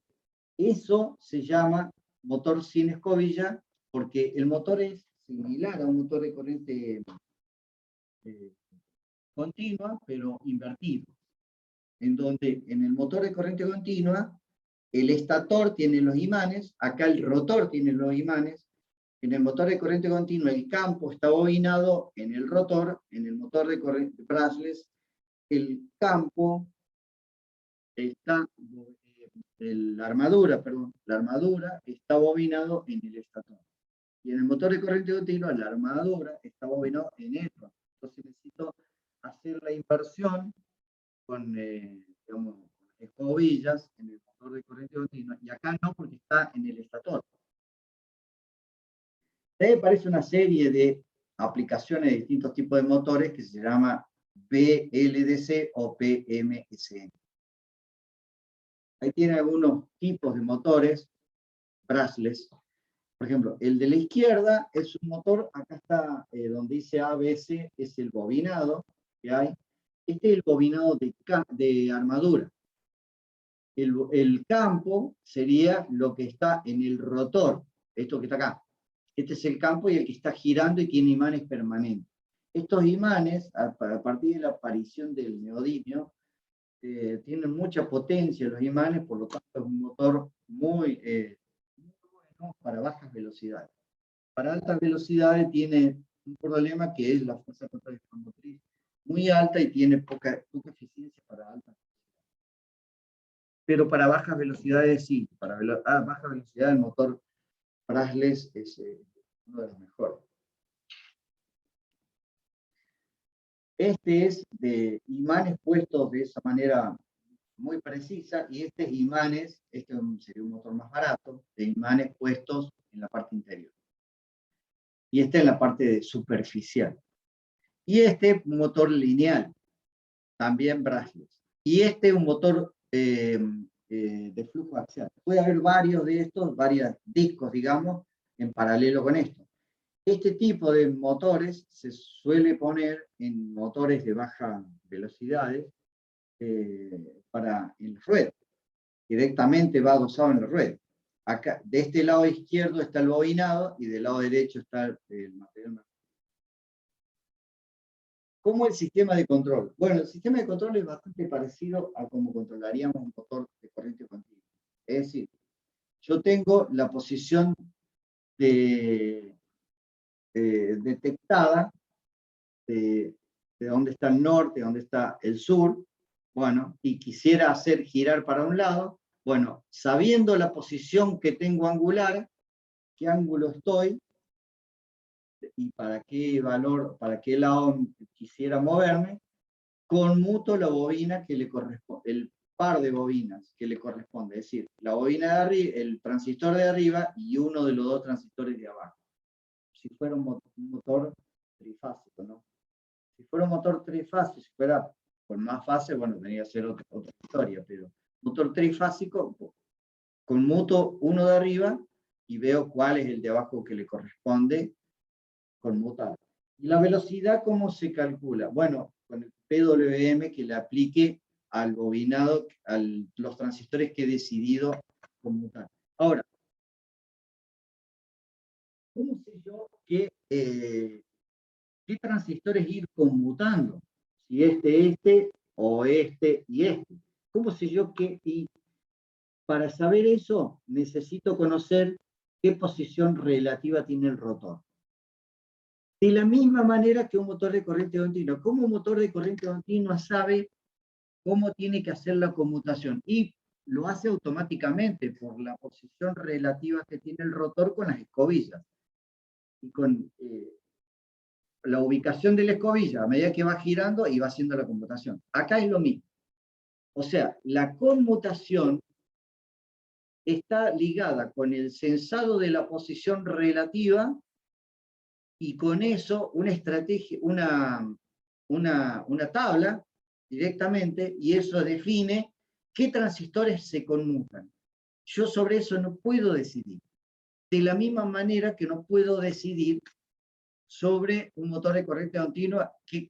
Eso se llama motor sin escobilla, porque el motor es similar a un motor de corriente continua, pero invertido. En donde en el motor de corriente continua, el estator tiene los imanes, acá el rotor tiene los imanes. En el motor de corriente continua, el campo está bobinado en el rotor. En el motor de corriente brushless, el campo está, la armadura está bobinado en el estator. Y en el motor de corriente continua, la armadura está bobinado en el rotor. Entonces necesito hacer la inversión con, digamos, escobillas en el motor de corriente continua, y acá no, porque está en el estator. Ahí aparece una serie de aplicaciones de distintos tipos de motores que se llama BLDC o PMSM. Ahí tiene algunos tipos de motores brushless. Por ejemplo, el de la izquierda es un motor, acá está donde dice ABC, es el bobinado que hay. Este es el bobinado de armadura. El campo sería lo que está en el rotor, esto que está acá. Este es el campo y el que está girando y tiene imanes permanentes. Estos imanes, a partir de la aparición del neodimio, tienen mucha potencia los imanes, por lo tanto es un motor muy bueno para bajas velocidades. Para altas velocidades tiene un problema que es la fuerza contracción motriz muy alta y tiene poca eficiencia para altas. Pero para bajas velocidades sí, para baja velocidad el motor brushless es uno de los mejores. Este es de imanes puestos de esa manera muy precisa, y este imanes, este sería un motor más barato, de imanes puestos en la parte interior. Y este en la parte superficial. Y este un motor lineal, también brushless. Y este un motor de flujo axial. Puede haber varios de estos, varios discos, digamos, en paralelo con esto. Este tipo de motores se suele poner en motores de baja velocidades para el ruedo. Directamente va adosado en el ruedo. Acá, de este lado izquierdo está el bobinado y del lado derecho está el material. ¿Cómo el sistema de control? Bueno, el sistema de control es bastante parecido a cómo controlaríamos un motor de corriente continua. Es decir, yo tengo la posición detectada de dónde está el norte, dónde está el sur, bueno, y quisiera hacer girar para un lado, bueno, sabiendo la posición que tengo angular, qué ángulo estoy, y para qué valor, para qué lado quisiera moverme, conmuto la bobina que le corresponde, el par de bobinas que le corresponde, es decir, la bobina de arriba, el transistor de arriba y uno de los dos transistores de abajo. Si fuera un motor trifásico, ¿no? Si fuera un motor trifásico, si fuera con más fases, bueno, tendría que ser otra historia, pero motor trifásico, conmuto uno de arriba y veo cuál es el de abajo que le corresponde conmutar. ¿Y la velocidad cómo se calcula? Bueno, con el PWM que le aplique al bobinado, a los transistores que he decidido conmutar. Ahora, ¿cómo sé yo qué transistores ir conmutando? Si este, o este y este. ¿Cómo sé yo qué? Y para saber eso, necesito conocer qué posición relativa tiene el rotor. De la misma manera que un motor de corriente continua. ¿Cómo un motor de corriente continua sabe cómo tiene que hacer la conmutación? Y lo hace automáticamente por la posición relativa que tiene el rotor con las escobillas. Y con la ubicación de la escobilla, a medida que va girando y va haciendo la conmutación. Acá es lo mismo. O sea, la conmutación está ligada con el sensado de la posición relativa y con eso una estrategia, una tabla directamente, y eso define qué transistores se conmutan. Yo sobre eso no puedo decidir. De la misma manera que no puedo decidir sobre un motor de corriente continua qué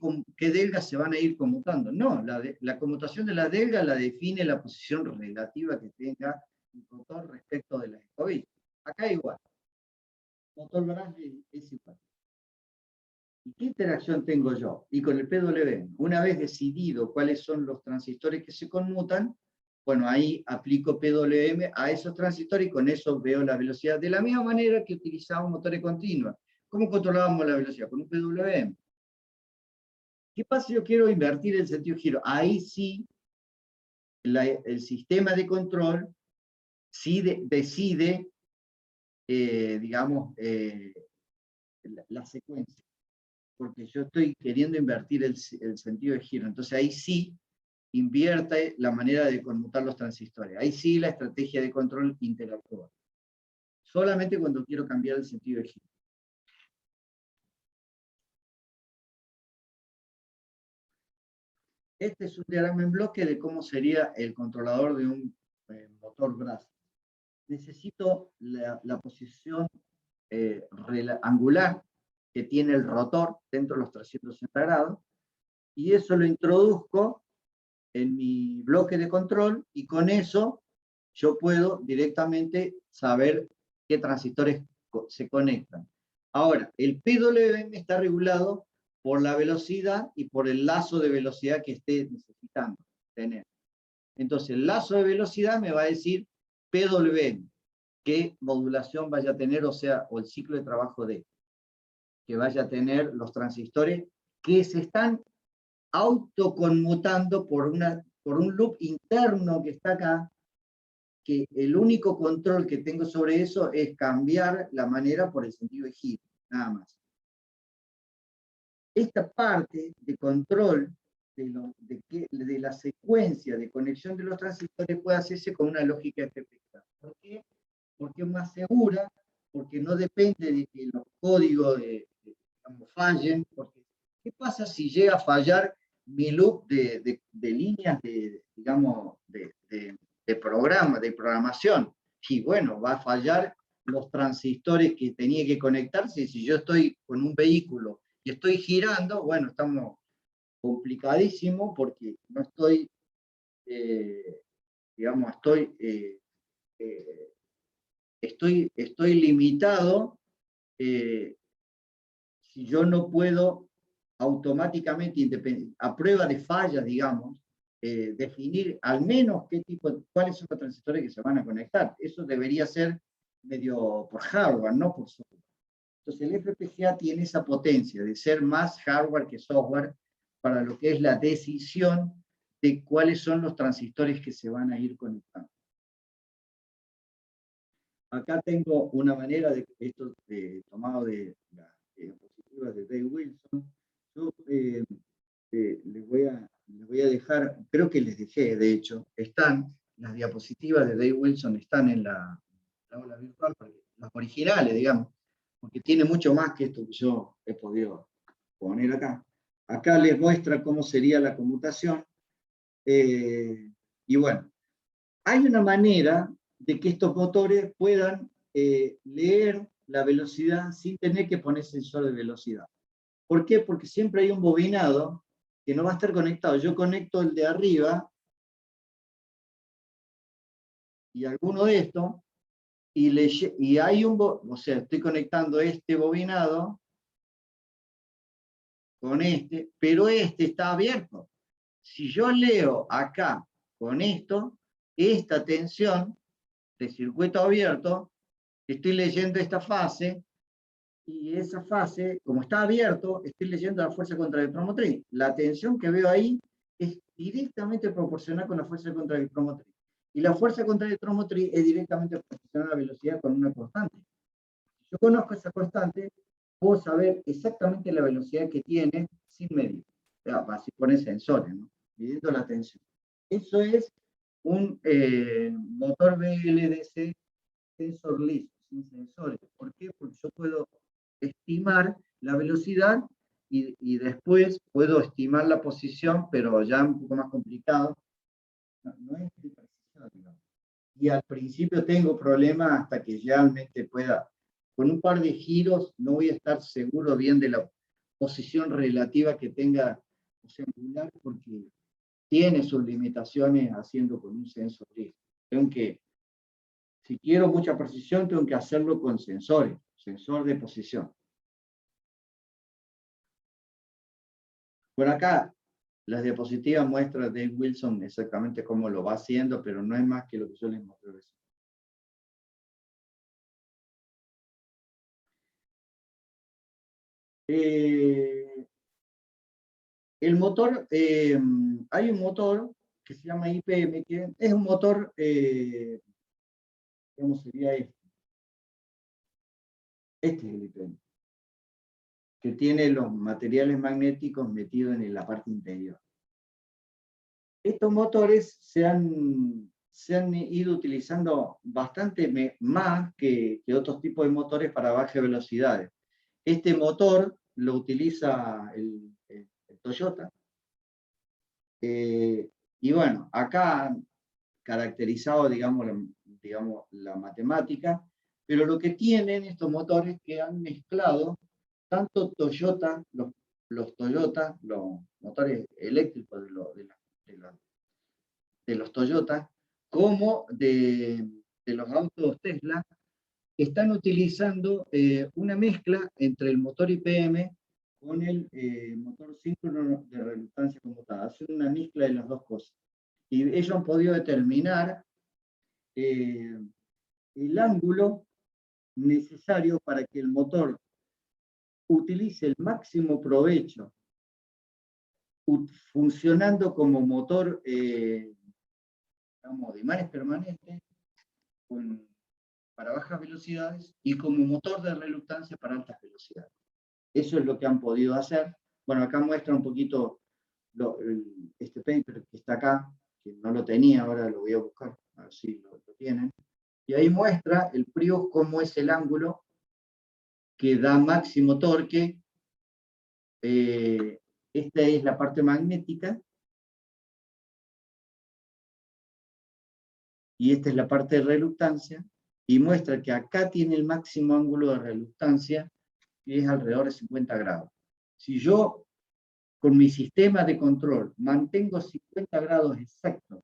delgas se van a ir conmutando. No, la conmutación de la delga la define la posición relativa que tenga el motor respecto de las escobillas. Acá igual. Motor Bragg es igual. ¿Y qué interacción tengo yo? Y con el PWM, una vez decidido cuáles son los transistores que se conmutan, bueno, ahí aplico PWM a esos transistores y con eso veo la velocidad. De la misma manera que utilizamos motores continuos. ¿Cómo controlábamos la velocidad? Con un PWM. ¿Qué pasa si yo quiero invertir el sentido de giro? Ahí sí, el sistema de control sí decide, digamos, la secuencia. Porque yo estoy queriendo invertir el sentido de giro. Entonces ahí sí invierte la manera de conmutar los transistores. Ahí sí la estrategia de control interactúa. Solamente cuando quiero cambiar el sentido de giro. Este es un diagrama en bloque de cómo sería el controlador de un motor Bragg. Necesito la posición angular que tiene el rotor dentro de los 360 grados, y eso lo introduzco en mi bloque de control, y con eso yo puedo directamente saber qué transistores se conectan. Ahora, el PWM está regulado por la velocidad y por el lazo de velocidad que esté necesitando tener. Entonces, el lazo de velocidad me va a decir PWM, qué modulación vaya a tener, o el ciclo de trabajo que vaya a tener los transistores que se están autoconmutando por un loop interno que está acá, que el único control que tengo sobre eso es cambiar la manera por el sentido de giro, nada más. Esta parte de control de la secuencia de conexión de los transistores puede hacerse con una lógica FPGA. ¿Por qué? Porque es más segura, porque no depende de que los códigos digamos, fallen. Porque, ¿qué pasa si llega a fallar mi loop de líneas digamos, de programación? Y bueno, va a fallar los transistores que tenía que conectarse. Si yo estoy con un vehículo y estoy girando, bueno, estamos complicadísimos porque no estoy, digamos, estoy limitado si yo no puedo automáticamente, a prueba de fallas, digamos, definir al menos cuáles son los transistores que se van a conectar. Eso debería ser medio por hardware, no por software. Entonces el FPGA tiene esa potencia de ser más hardware que software para lo que es la decisión de cuáles son los transistores que se van a ir conectando. Acá tengo una manera de esto tomado de las diapositivas de Dave Wilson. Yo les voy a dejar, creo que les dejé, de hecho, están las diapositivas de Dave Wilson, están en la aula virtual, las originales, digamos, porque tiene mucho más que esto que yo he podido poner acá. Acá les muestra cómo sería la conmutación. Y bueno, hay una manera de que estos motores puedan leer la velocidad sin tener que poner sensor de velocidad. ¿Por qué? Porque siempre hay un bobinado que no va a estar conectado. Yo conecto el de arriba y alguno de estos, y hay o sea, estoy conectando este bobinado con este, pero este está abierto. Si yo leo acá con esto, esta tensión de circuito abierto, estoy leyendo esta fase, y esa fase, como está abierto, estoy leyendo la fuerza contravectromotriz. La tensión que veo ahí es directamente proporcional con la fuerza contravectromotriz. Y la fuerza contravectromotriz es directamente proporcional a la velocidad con una constante. Si yo conozco esa constante, puedo saber exactamente la velocidad que tiene sin medir. O sea, así poner sensores, ¿no? Midiendo la tensión. Eso es un motor BLDC sensorless, sin sensores. ¿Por qué? Porque yo puedo estimar la velocidad y después puedo estimar la posición, pero ya un poco más complicado. No es de precisión, digamos. Y al principio tengo problemas hasta que realmente pueda. Con un par de giros no voy a estar seguro bien de la posición relativa que tenga ese angular, porque tiene sus limitaciones haciendo con un sensor. Tengo que, si quiero mucha precisión, tengo que hacerlo con sensores, sensor de posición. Por acá, las diapositivas muestran a Dave Wilson exactamente cómo lo va haciendo, pero no es más que lo que yo les mostré recién. El motor, hay un motor que se llama IPM, que es un motor, ¿cómo sería este? Este es el IPM, que tiene los materiales magnéticos metidos en la parte interior. Estos motores se han ido utilizando bastante más que otros tipos de motores para bajas velocidades. Este motor lo utiliza el Toyota. Y bueno, acá caracterizado, digamos, la matemática, pero lo que tienen estos motores que han mezclado tanto Toyota, los Toyota, los motores eléctricos de los Toyota, como de los autos Tesla, están utilizando una mezcla entre el motor IPM con el motor síncrono de reluctancia conmutada. Hacen una mezcla de las dos cosas. Y ellos han podido determinar el ángulo necesario para que el motor utilice el máximo provecho, funcionando como motor digamos, de imanes permanentes para bajas velocidades y como motor de reluctancia para altas velocidades. Eso es lo que han podido hacer. Bueno, acá muestra un poquito este paper que está acá, que no lo tenía, ahora lo voy a buscar, a ver si lo tienen. Y ahí muestra el Prius cómo es el ángulo que da máximo torque. Esta es la parte magnética. Y esta es la parte de reluctancia. Y muestra que acá tiene el máximo ángulo de reluctancia, que es alrededor de 50 grados. Si yo, con mi sistema de control, mantengo 50 grados exactos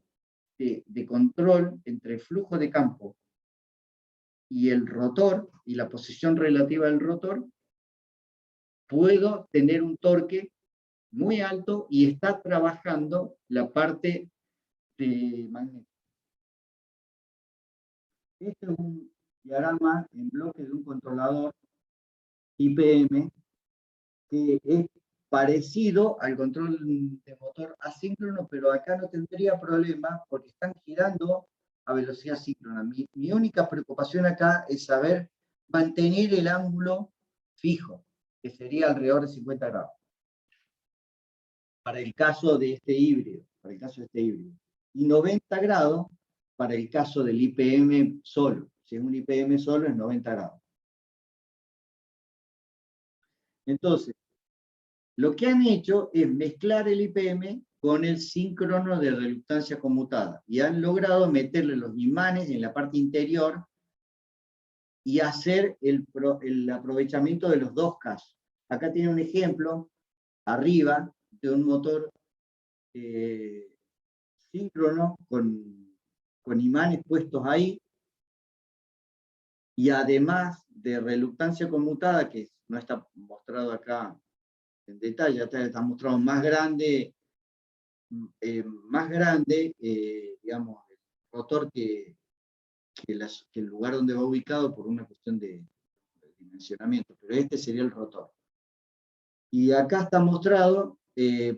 de control entre el flujo de campo y el rotor, y la posición relativa del rotor, puedo tener un torque muy alto y está trabajando la parte de magnética. Este es un diagrama en bloque de un controlador IPM que es parecido al control de motor asíncrono, pero acá no tendría problema porque están girando a velocidad síncrona. Mi única preocupación acá es saber mantener el ángulo fijo, que sería alrededor de 50 grados. Para el caso de este híbrido, y 90 grados para el caso del IPM solo. Si es un IPM solo, es 90 grados. Entonces, lo que han hecho es mezclar el IPM con el síncrono de reluctancia conmutada y han logrado meterle los imanes en la parte interior y hacer el aprovechamiento de los dos casos. Acá tiene un ejemplo arriba de un motor síncrono con imanes puestos ahí, y además de reluctancia conmutada, que no está mostrado acá en detalle, está mostrado más grande, digamos, el rotor que el lugar donde va ubicado por una cuestión de dimensionamiento, pero este sería el rotor. Y acá está mostrado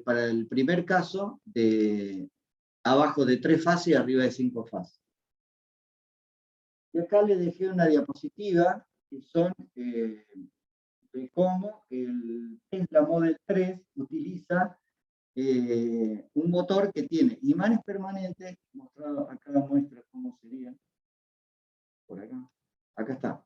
para el primer caso abajo de 3 fases y arriba de 5 fases. Y acá les dejé una diapositiva que son de cómo el Tesla Model 3 utiliza un motor que tiene imanes permanentes, mostrado acá muestra cómo serían, por acá está,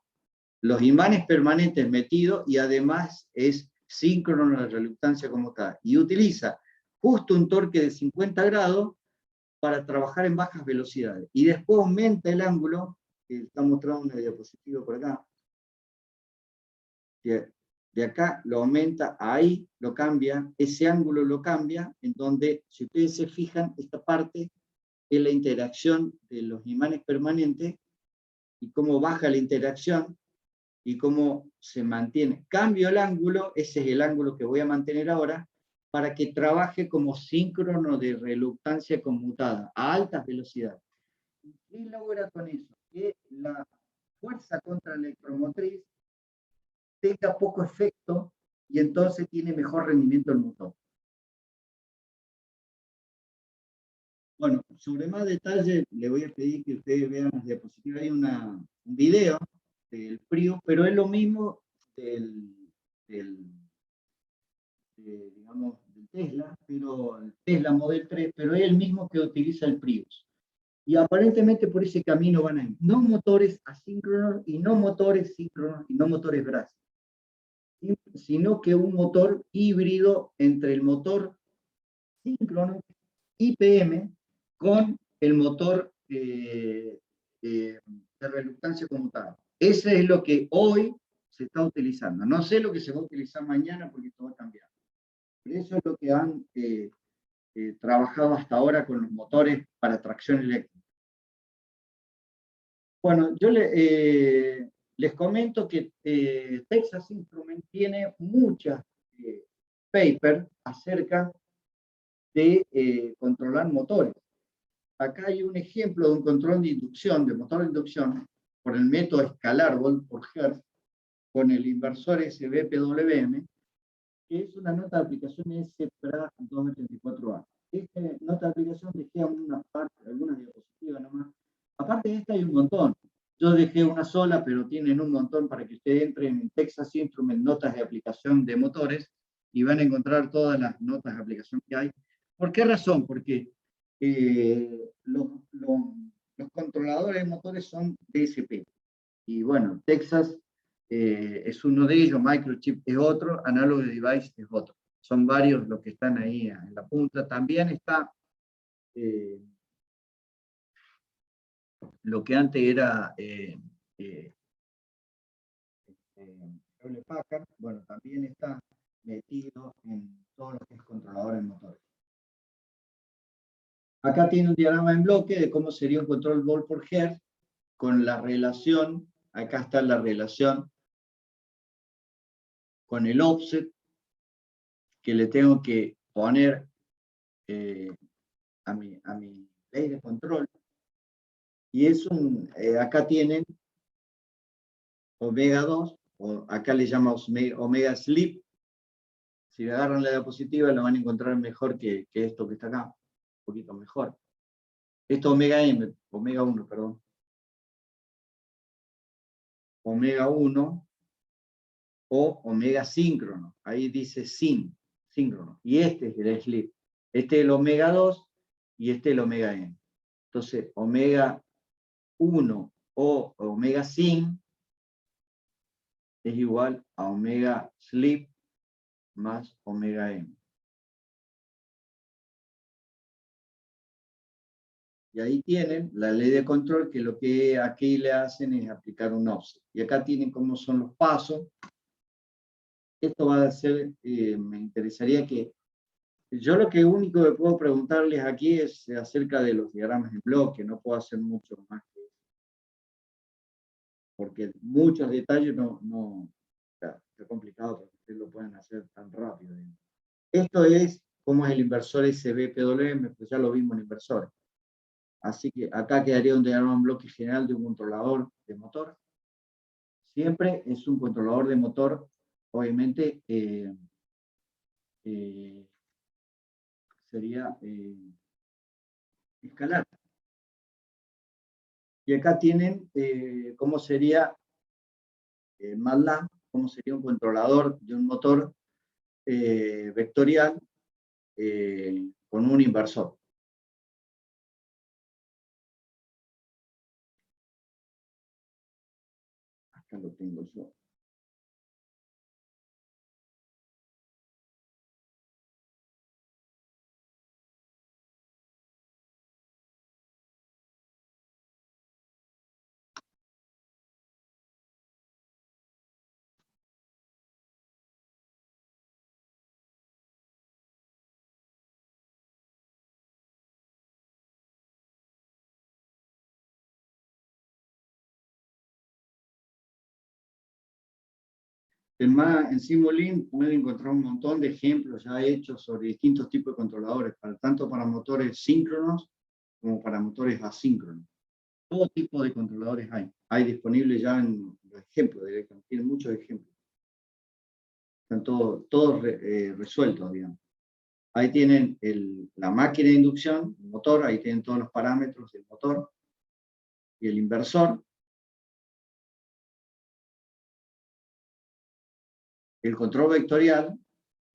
los imanes permanentes metidos y además es síncrono la reluctancia como está, y utiliza justo un torque de 50 grados para trabajar en bajas velocidades, y después aumenta el ángulo, que está mostrado en una diapositiva por acá, que de acá lo aumenta, ahí lo cambia, ese ángulo lo cambia, en donde, si ustedes se fijan, esta parte es la interacción de los imanes permanentes, y cómo baja la interacción, y cómo se mantiene. Cambio el ángulo, ese es el ángulo que voy a mantener ahora, para que trabaje como síncrono de reluctancia conmutada, a altas velocidades. ¿Qué logra con eso? Que la fuerza contra electromotriz tenga poco efecto y entonces tiene mejor rendimiento el motor. Bueno, sobre más detalle le voy a pedir que ustedes vean las diapositivas. Hay un video del Prius, pero es lo mismo digamos, del Tesla, pero el Tesla Model 3, pero es el mismo que utiliza el Prius. Y aparentemente por ese camino van a ir. No motores asíncronos y no motores síncronos y no motores Brase, sino que un motor híbrido entre el motor síncrono IPM con el motor de reluctancia conmutada. Eso es lo que hoy se está utilizando. No sé lo que se va a utilizar mañana porque esto va a cambiar. Pero eso es lo que han trabajado hasta ahora con los motores para tracción eléctrica. Bueno, yo les comento que Texas Instruments tiene muchas papers acerca de controlar motores. Acá hay un ejemplo de un control de inducción, de motor de inducción, por el método escalar volt por Hertz, con el inversor SB-PWM, que es una nota de aplicación SPRA 284A. Esta nota de aplicación dejé algunas diapositivas nomás. Aparte de esta hay un montón. Yo dejé una sola, pero tienen un montón para que ustedes entren en Texas Instruments, notas de aplicación de motores, y van a encontrar todas las notas de aplicación que hay. ¿Por qué razón? Porque los controladores de motores son DSP. Y bueno, Texas es uno de ellos, Microchip es otro, Analog Device es otro. Son varios los que están ahí en la punta. También está lo que antes era Packard, bueno, también está metido en todo lo que es controlador de motores. Acá tiene un diagrama en bloque de cómo sería un control volt por Hertz con la relación, acá está la relación con el offset que le tengo que poner a mi ley de control. Y es acá tienen omega 2, o acá le llamamos omega slip. Si agarran la diapositiva lo van a encontrar mejor que esto que está acá, un poquito mejor. Esto omega M, omega 1, perdón. Omega 1 o omega síncrono. Ahí dice síncrono. Y este es el slip. Este es el omega 2 y este es el omega N. Entonces, omega 1 o omega sin es igual a omega slip más omega m. Y ahí tienen la ley de control, que lo que aquí le hacen es aplicar un offset. Y acá tienen cómo son los pasos. Esto va a ser, me interesaría que, yo lo que único que puedo preguntarles aquí es acerca de los diagramas en bloque, no puedo hacer mucho más que eso. Porque muchos detalles está complicado porque ustedes lo pueden hacer tan rápido. Esto es cómo es el inversor SB-PWM, pues ya lo vimos en inversores. Así que acá quedaría un diagrama en bloque general de un controlador de motor. Siempre es un controlador de motor, obviamente, sería escalar. Y acá tienen cómo sería MATLAB, cómo sería un controlador de un motor vectorial con un inversor. Acá lo tengo yo. En Simulink pueden encontrar un montón de ejemplos ya hechos sobre distintos tipos de controladores, tanto para motores síncronos como para motores asíncronos. Todo tipo de controladores hay. Hay disponibles ya en los ejemplos, tienen muchos ejemplos. Están todos resueltos, digamos. Ahí tienen la máquina de inducción, el motor, ahí tienen todos los parámetros del motor y el inversor. El control vectorial,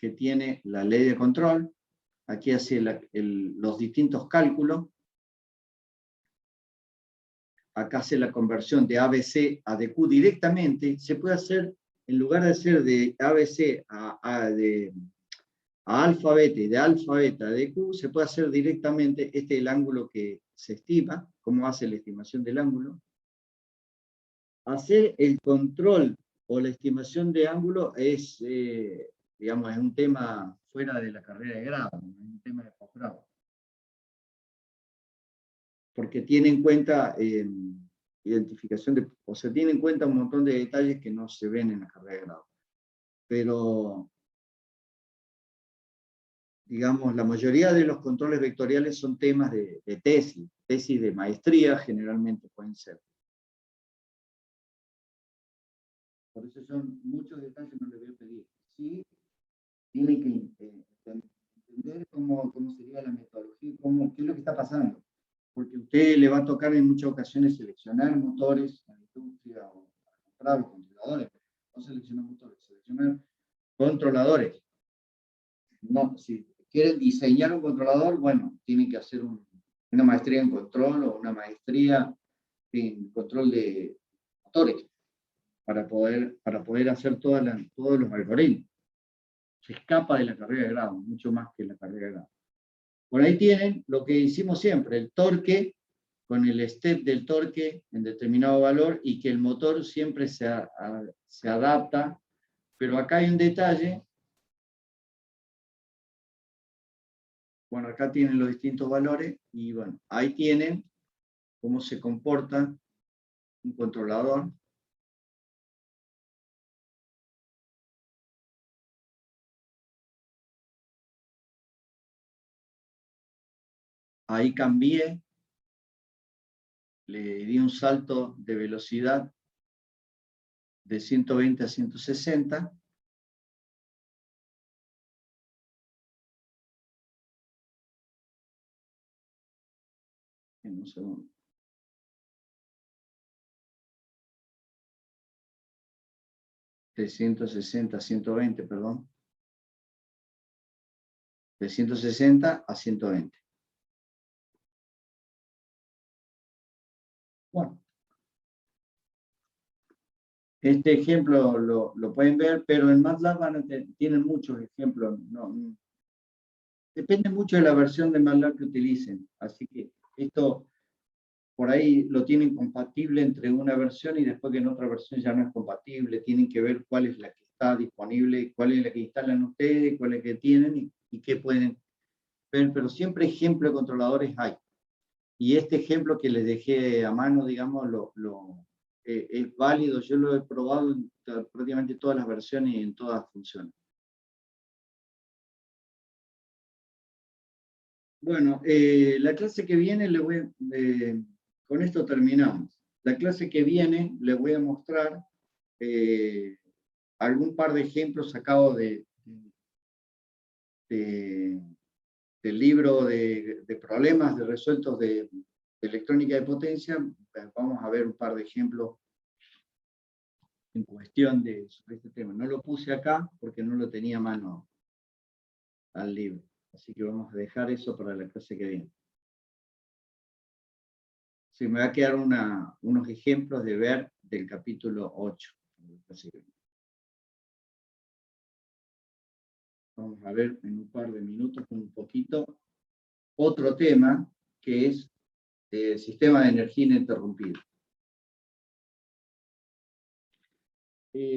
que tiene la ley de control, aquí hace los distintos cálculos. Acá hace la conversión de ABC a DQ directamente. Se puede hacer, en lugar de hacer de ABC a alfa beta y de alfa beta a DQ, se puede hacer directamente el ángulo que se estima, cómo hace la estimación del ángulo. Hacer el control o la estimación de ángulo es, digamos, es un tema fuera de la carrera de grado, es un tema de posgrado. Porque tiene en cuenta identificación o sea, tiene en cuenta un montón de detalles que no se ven en la carrera de grado. Pero, digamos, la mayoría de los controles vectoriales son temas de tesis de maestría generalmente pueden ser. Por eso son muchos detalles, no les voy a pedir. Sí, tienen que entender cómo sería la metodología, qué es lo que está pasando. Porque a usted le va a tocar en muchas ocasiones seleccionar motores en la industria o comprar los controladores. No seleccionar motores, seleccionar controladores. No, si quieren diseñar un controlador, bueno, tienen que hacer una maestría en control o una maestría en control de motores para poder hacer todos los algoritmos. Se escapa de la carrera de grado, mucho más que la carrera de grado. Por ahí tienen lo que hicimos siempre, el torque con el step del torque en determinado valor y que el motor siempre se adapta, pero acá hay un detalle. Bueno, acá tienen los distintos valores y bueno, ahí tienen cómo se comporta un controlador. Ahí cambié, le di un salto de velocidad de 120 a 160. En un segundo. De 160 a 120, perdón. De 160 a 120. Bueno. Este ejemplo lo pueden ver, pero en MATLAB tienen muchos ejemplos. Depende mucho de la versión de MATLAB que utilicen. Así que esto por ahí lo tienen compatible entre una versión y después que en otra versión ya no es compatible. Tienen que ver cuál es la que está disponible, cuál es la que instalan ustedes, cuál es la que tienen y qué pueden ver. Pero siempre ejemplo de controladores hay. Y este ejemplo que les dejé a mano, digamos, es válido. Yo lo he probado en prácticamente todas las versiones y en todas funciones. Bueno, la clase que viene, con esto terminamos. La clase que viene les voy a mostrar algún par de ejemplos sacados del libro de problemas resueltos de electrónica de potencia. Vamos a ver un par de ejemplos en cuestión sobre este tema. No lo puse acá porque no lo tenía a mano al libro. Así que vamos a dejar eso para la clase que viene. Sí, me va a quedar unos ejemplos de ver del capítulo 8. Vamos a ver en un par de minutos un poquito otro tema que es el sistema de energía ininterrumpido.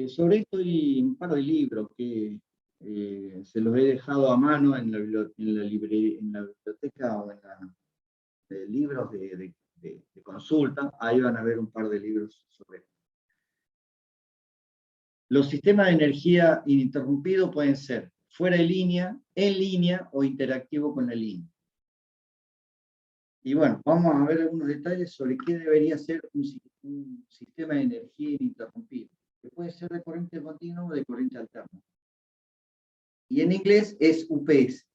Sobre esto hay un par de libros que se los he dejado a mano en la biblioteca o en de libros de consulta. Ahí van a ver un par de libros sobre esto. Los sistemas de energía ininterrumpido pueden ser fuera de línea, en línea o interactivo con la línea. Y bueno, vamos a ver algunos detalles sobre qué debería ser un sistema de energía ininterrumpido, que puede ser de corriente continua o de corriente alterna. Y en inglés es UPS.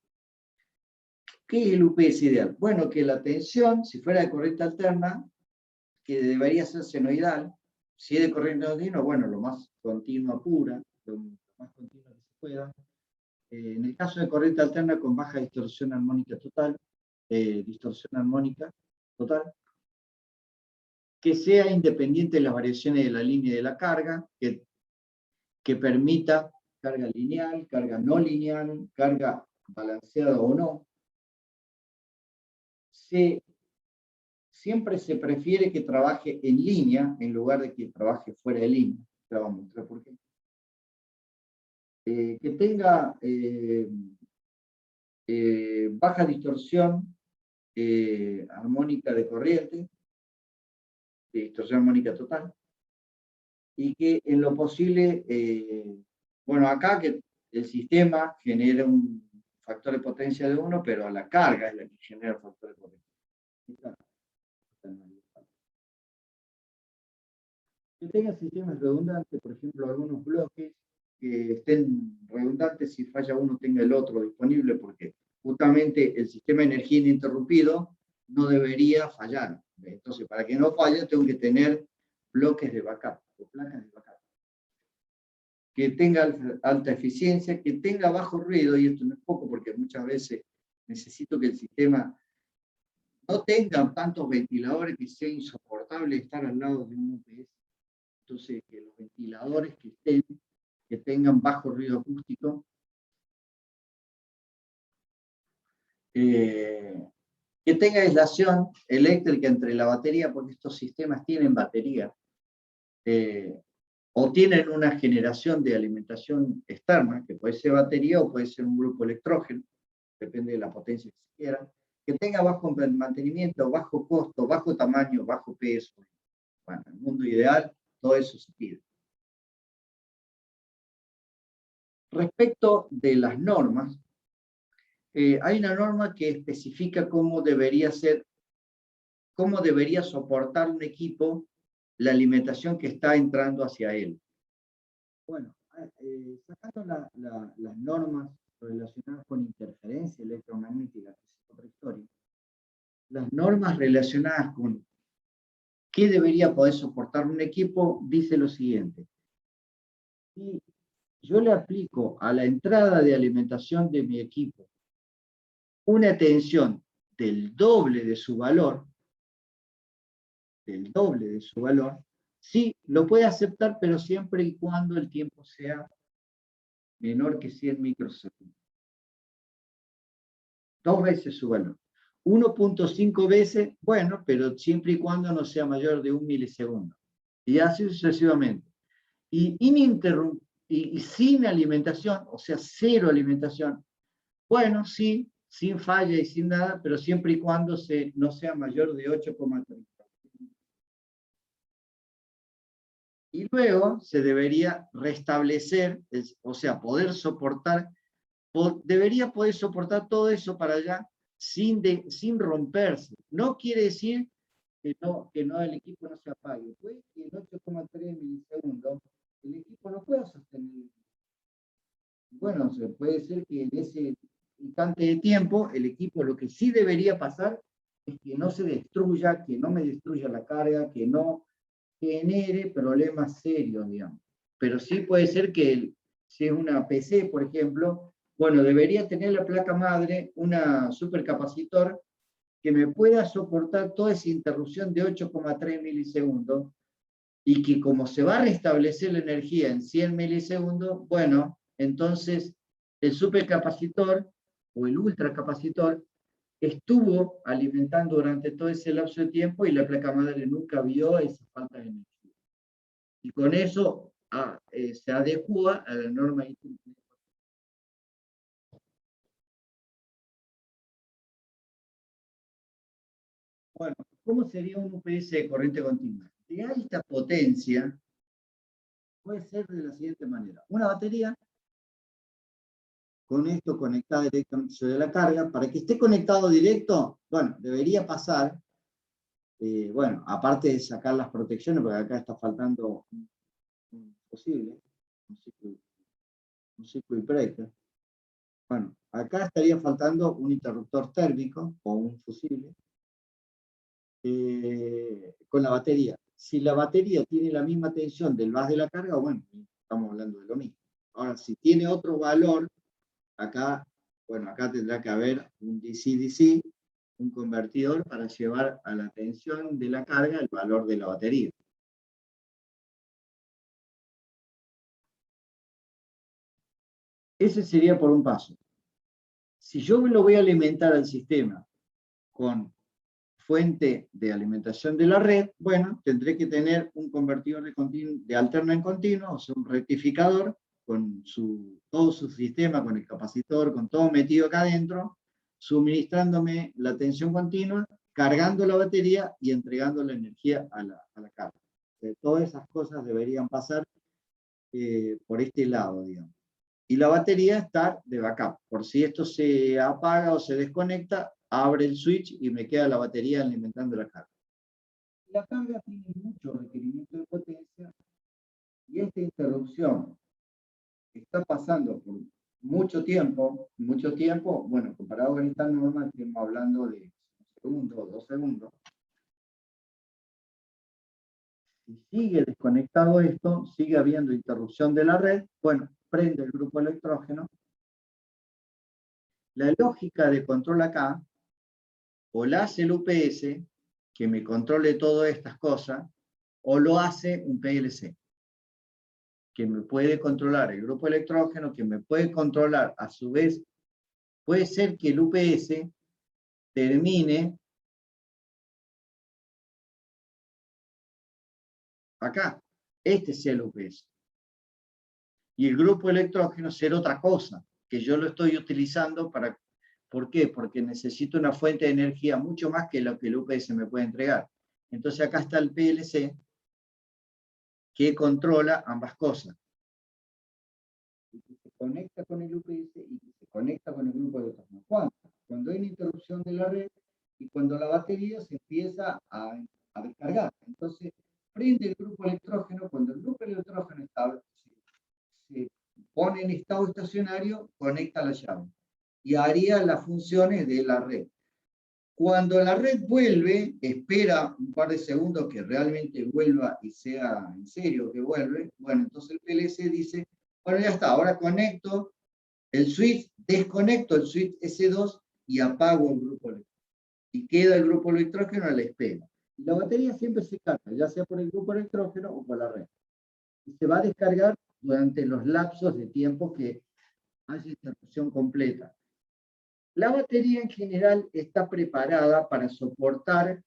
¿Qué es el UPS ideal? Bueno, que la tensión, si fuera de corriente alterna, que debería ser senoidal, si es de corriente continua, bueno, lo más continua pura, lo más continua que se pueda. En el caso de corriente alterna con baja distorsión armónica total, que sea independiente de las variaciones de la línea y de la carga, que permita carga lineal, carga no lineal, carga balanceada o no. Siempre se prefiere que trabaje en línea en lugar de que trabaje fuera de línea. Te voy a mostrar por qué. Que tenga baja distorsión armónica de corriente, de distorsión armónica total, y que en lo posible, bueno, acá que el sistema genera un factor de potencia de 1, pero la carga es la que genera el factor de potencia. Que tenga sistemas redundantes, por ejemplo, algunos bloques que estén redundantes, si falla uno tenga el otro disponible, porque justamente el sistema de energía ininterrumpido no debería fallar. Entonces, para que no falle, tengo que tener bloques de backup, o placas de backup. Que tenga alta eficiencia, que tenga bajo ruido, y esto no es poco, porque muchas veces necesito que el sistema no tenga tantos ventiladores que sea insoportable estar al lado de un UPS. Entonces, que los ventiladores que tengan bajo ruido acústico, que tenga aislación eléctrica entre la batería, porque estos sistemas tienen batería, o tienen una generación de alimentación externa, que puede ser batería o puede ser un grupo electrógeno, depende de la potencia que se quiera, que tenga bajo mantenimiento, bajo costo, bajo tamaño, bajo peso. Bueno, en el mundo ideal, todo eso se pide. Respecto de las normas, hay una norma que especifica cómo debería soportar un equipo la alimentación que está entrando hacia él. Bueno, sacando las normas relacionadas con interferencia electromagnética, que es otra historia, las normas relacionadas con qué debería poder soportar un equipo, dice lo siguiente. Si yo le aplico a la entrada de alimentación de mi equipo una tensión del doble de su valor, sí, lo puede aceptar, pero siempre y cuando el tiempo sea menor que 100 microsegundos. 2 veces su valor. 1.5 veces, bueno, pero siempre y cuando no sea mayor de 1 milisegundo. Y así sucesivamente. Y sin alimentación, o sea, cero alimentación, bueno, sí, sin falla y sin nada, pero siempre y cuando no sea mayor de 8,30. Y luego se debería restablecer, o sea, debería poder soportar todo eso para allá sin romperse. No quiere decir que el equipo no se apague. Puede que en 8,3 milisegundos el equipo no pueda sostener. Bueno, puede ser que en ese instante de tiempo el equipo, lo que sí debería pasar es que no se destruya, que no me destruya la carga, que no genere problemas serios, digamos. Pero sí puede ser que si es una PC, por ejemplo, Bueno, debería tener la placa madre un supercapacitor que me pueda soportar toda esa interrupción de 8,3 milisegundos y que como se va a restablecer la energía en 100 milisegundos, bueno, entonces el supercapacitor o el ultracapacitor estuvo alimentando durante todo ese lapso de tiempo y la placa madre nunca vio esa falta de energía. Y con eso se adecua a la norma IEEE. Bueno, ¿cómo sería un UPS de corriente continua? De alta potencia puede ser de la siguiente manera. Una batería con esto conectada directamente sobre la carga. Para que esté conectado directo, bueno, debería pasar, bueno, aparte de sacar las protecciones, porque acá está faltando un fusible, un circuit breaker. Bueno, acá estaría faltando un interruptor térmico o un fusible con la batería. Si la batería tiene la misma tensión del bus de la carga, bueno, estamos hablando de lo mismo. Ahora, si tiene otro valor, acá, bueno, acá tendrá que haber un DC-DC, un convertidor para llevar a la tensión de la carga el valor de la batería. Ese sería por un paso. Si yo lo voy a alimentar al sistema con fuente de alimentación de la red, bueno, tendré que tener un convertidor de alterno en continuo, o sea, un rectificador con todo su sistema, con el capacitor, con todo metido acá adentro, suministrándome la tensión continua, cargando la batería y entregando la energía a la carga. Todas esas cosas deberían pasar por este lado, digamos. Y la batería está de backup. Por si esto se apaga o se desconecta, abre el switch y me queda la batería alimentando la carga. La carga tiene mucho requerimiento de potencia y esta interrupción está pasando por mucho tiempo, bueno, comparado con esta norma, estamos hablando de un segundo o 2 segundos. Si sigue desconectado esto, sigue habiendo interrupción de la red, bueno, prende el grupo electrógeno. La lógica de control acá, o la hace el UPS, que me controle todas estas cosas, o lo hace un PLC, que me puede controlar el grupo electrógeno, que me puede controlar a su vez, puede ser que el UPS termine acá, este sea el UPS. Y el grupo electrógeno ser otra cosa, que yo lo estoy utilizando para... ¿Por qué? Porque necesito una fuente de energía mucho más que lo que el UPS me puede entregar. Entonces acá está el PLC, que controla ambas cosas. Y que se conecta con el UPS y que se conecta con el grupo de electrógeno. ¿Cuándo? Cuando hay una interrupción de la red y cuando la batería se empieza a descargar. Entonces, prende el grupo electrógeno. Cuando el grupo electrógeno se pone en estado estacionario, conecta la llave y haría las funciones de la red. Cuando la red vuelve, espera un par de segundos que realmente vuelva y sea en serio que vuelve. Bueno, entonces el PLC dice, bueno, ya está, ahora conecto el switch, desconecto el switch S2 y apago el grupo electrógeno. Y queda el grupo electrógeno a la espera. Y la batería siempre se carga, ya sea por el grupo electrógeno o por la red. Y se va a descargar durante los lapsos de tiempo que haya interrupción completa. La batería en general está preparada para soportar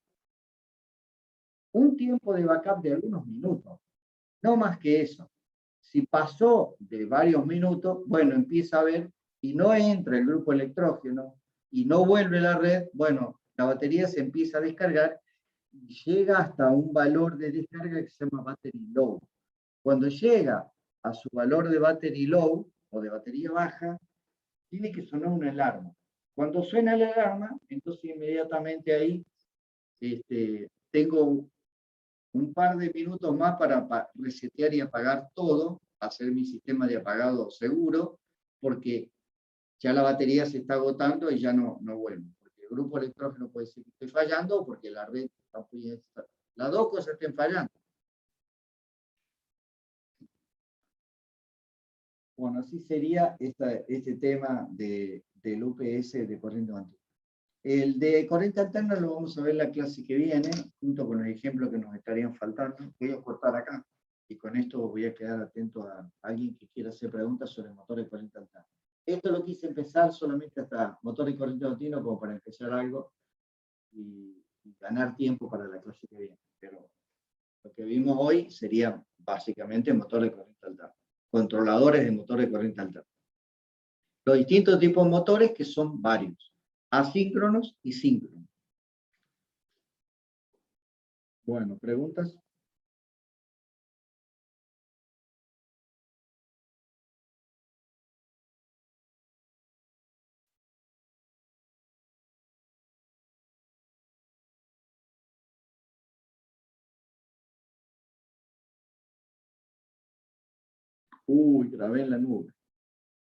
un tiempo de backup de algunos minutos, no más que eso. Si pasó de varios minutos, bueno, empieza a ver y no entra el grupo electrógeno y no vuelve la red, bueno, la batería se empieza a descargar y llega hasta un valor de descarga que se llama battery low. Cuando llega a su valor de battery low o de batería baja, tiene que sonar una alarma. Cuando suena la alarma, entonces inmediatamente ahí tengo un par de minutos más para resetear y apagar todo, hacer mi sistema de apagado seguro, porque ya la batería se está agotando y ya no vuelve. Porque el grupo electrógeno puede ser que esté fallando o porque la red está... Las dos cosas estén fallando. Bueno, así sería este tema del UPS de corriente continua. El de corriente alterna lo vamos a ver la clase que viene, junto con los ejemplos que nos estarían faltando. Voy a cortar acá, y con esto voy a quedar atento a alguien que quiera hacer preguntas sobre motores de corriente alterna. Esto lo quise empezar solamente hasta motor de corriente continua, como para empezar algo y ganar tiempo para la clase que viene. Pero lo que vimos hoy sería básicamente motor de corriente alterna, controladores de motor de corriente alterna. Los distintos tipos de motores, que son varios, asíncronos y síncronos. Bueno, ¿preguntas? Uy, grabé en la nube.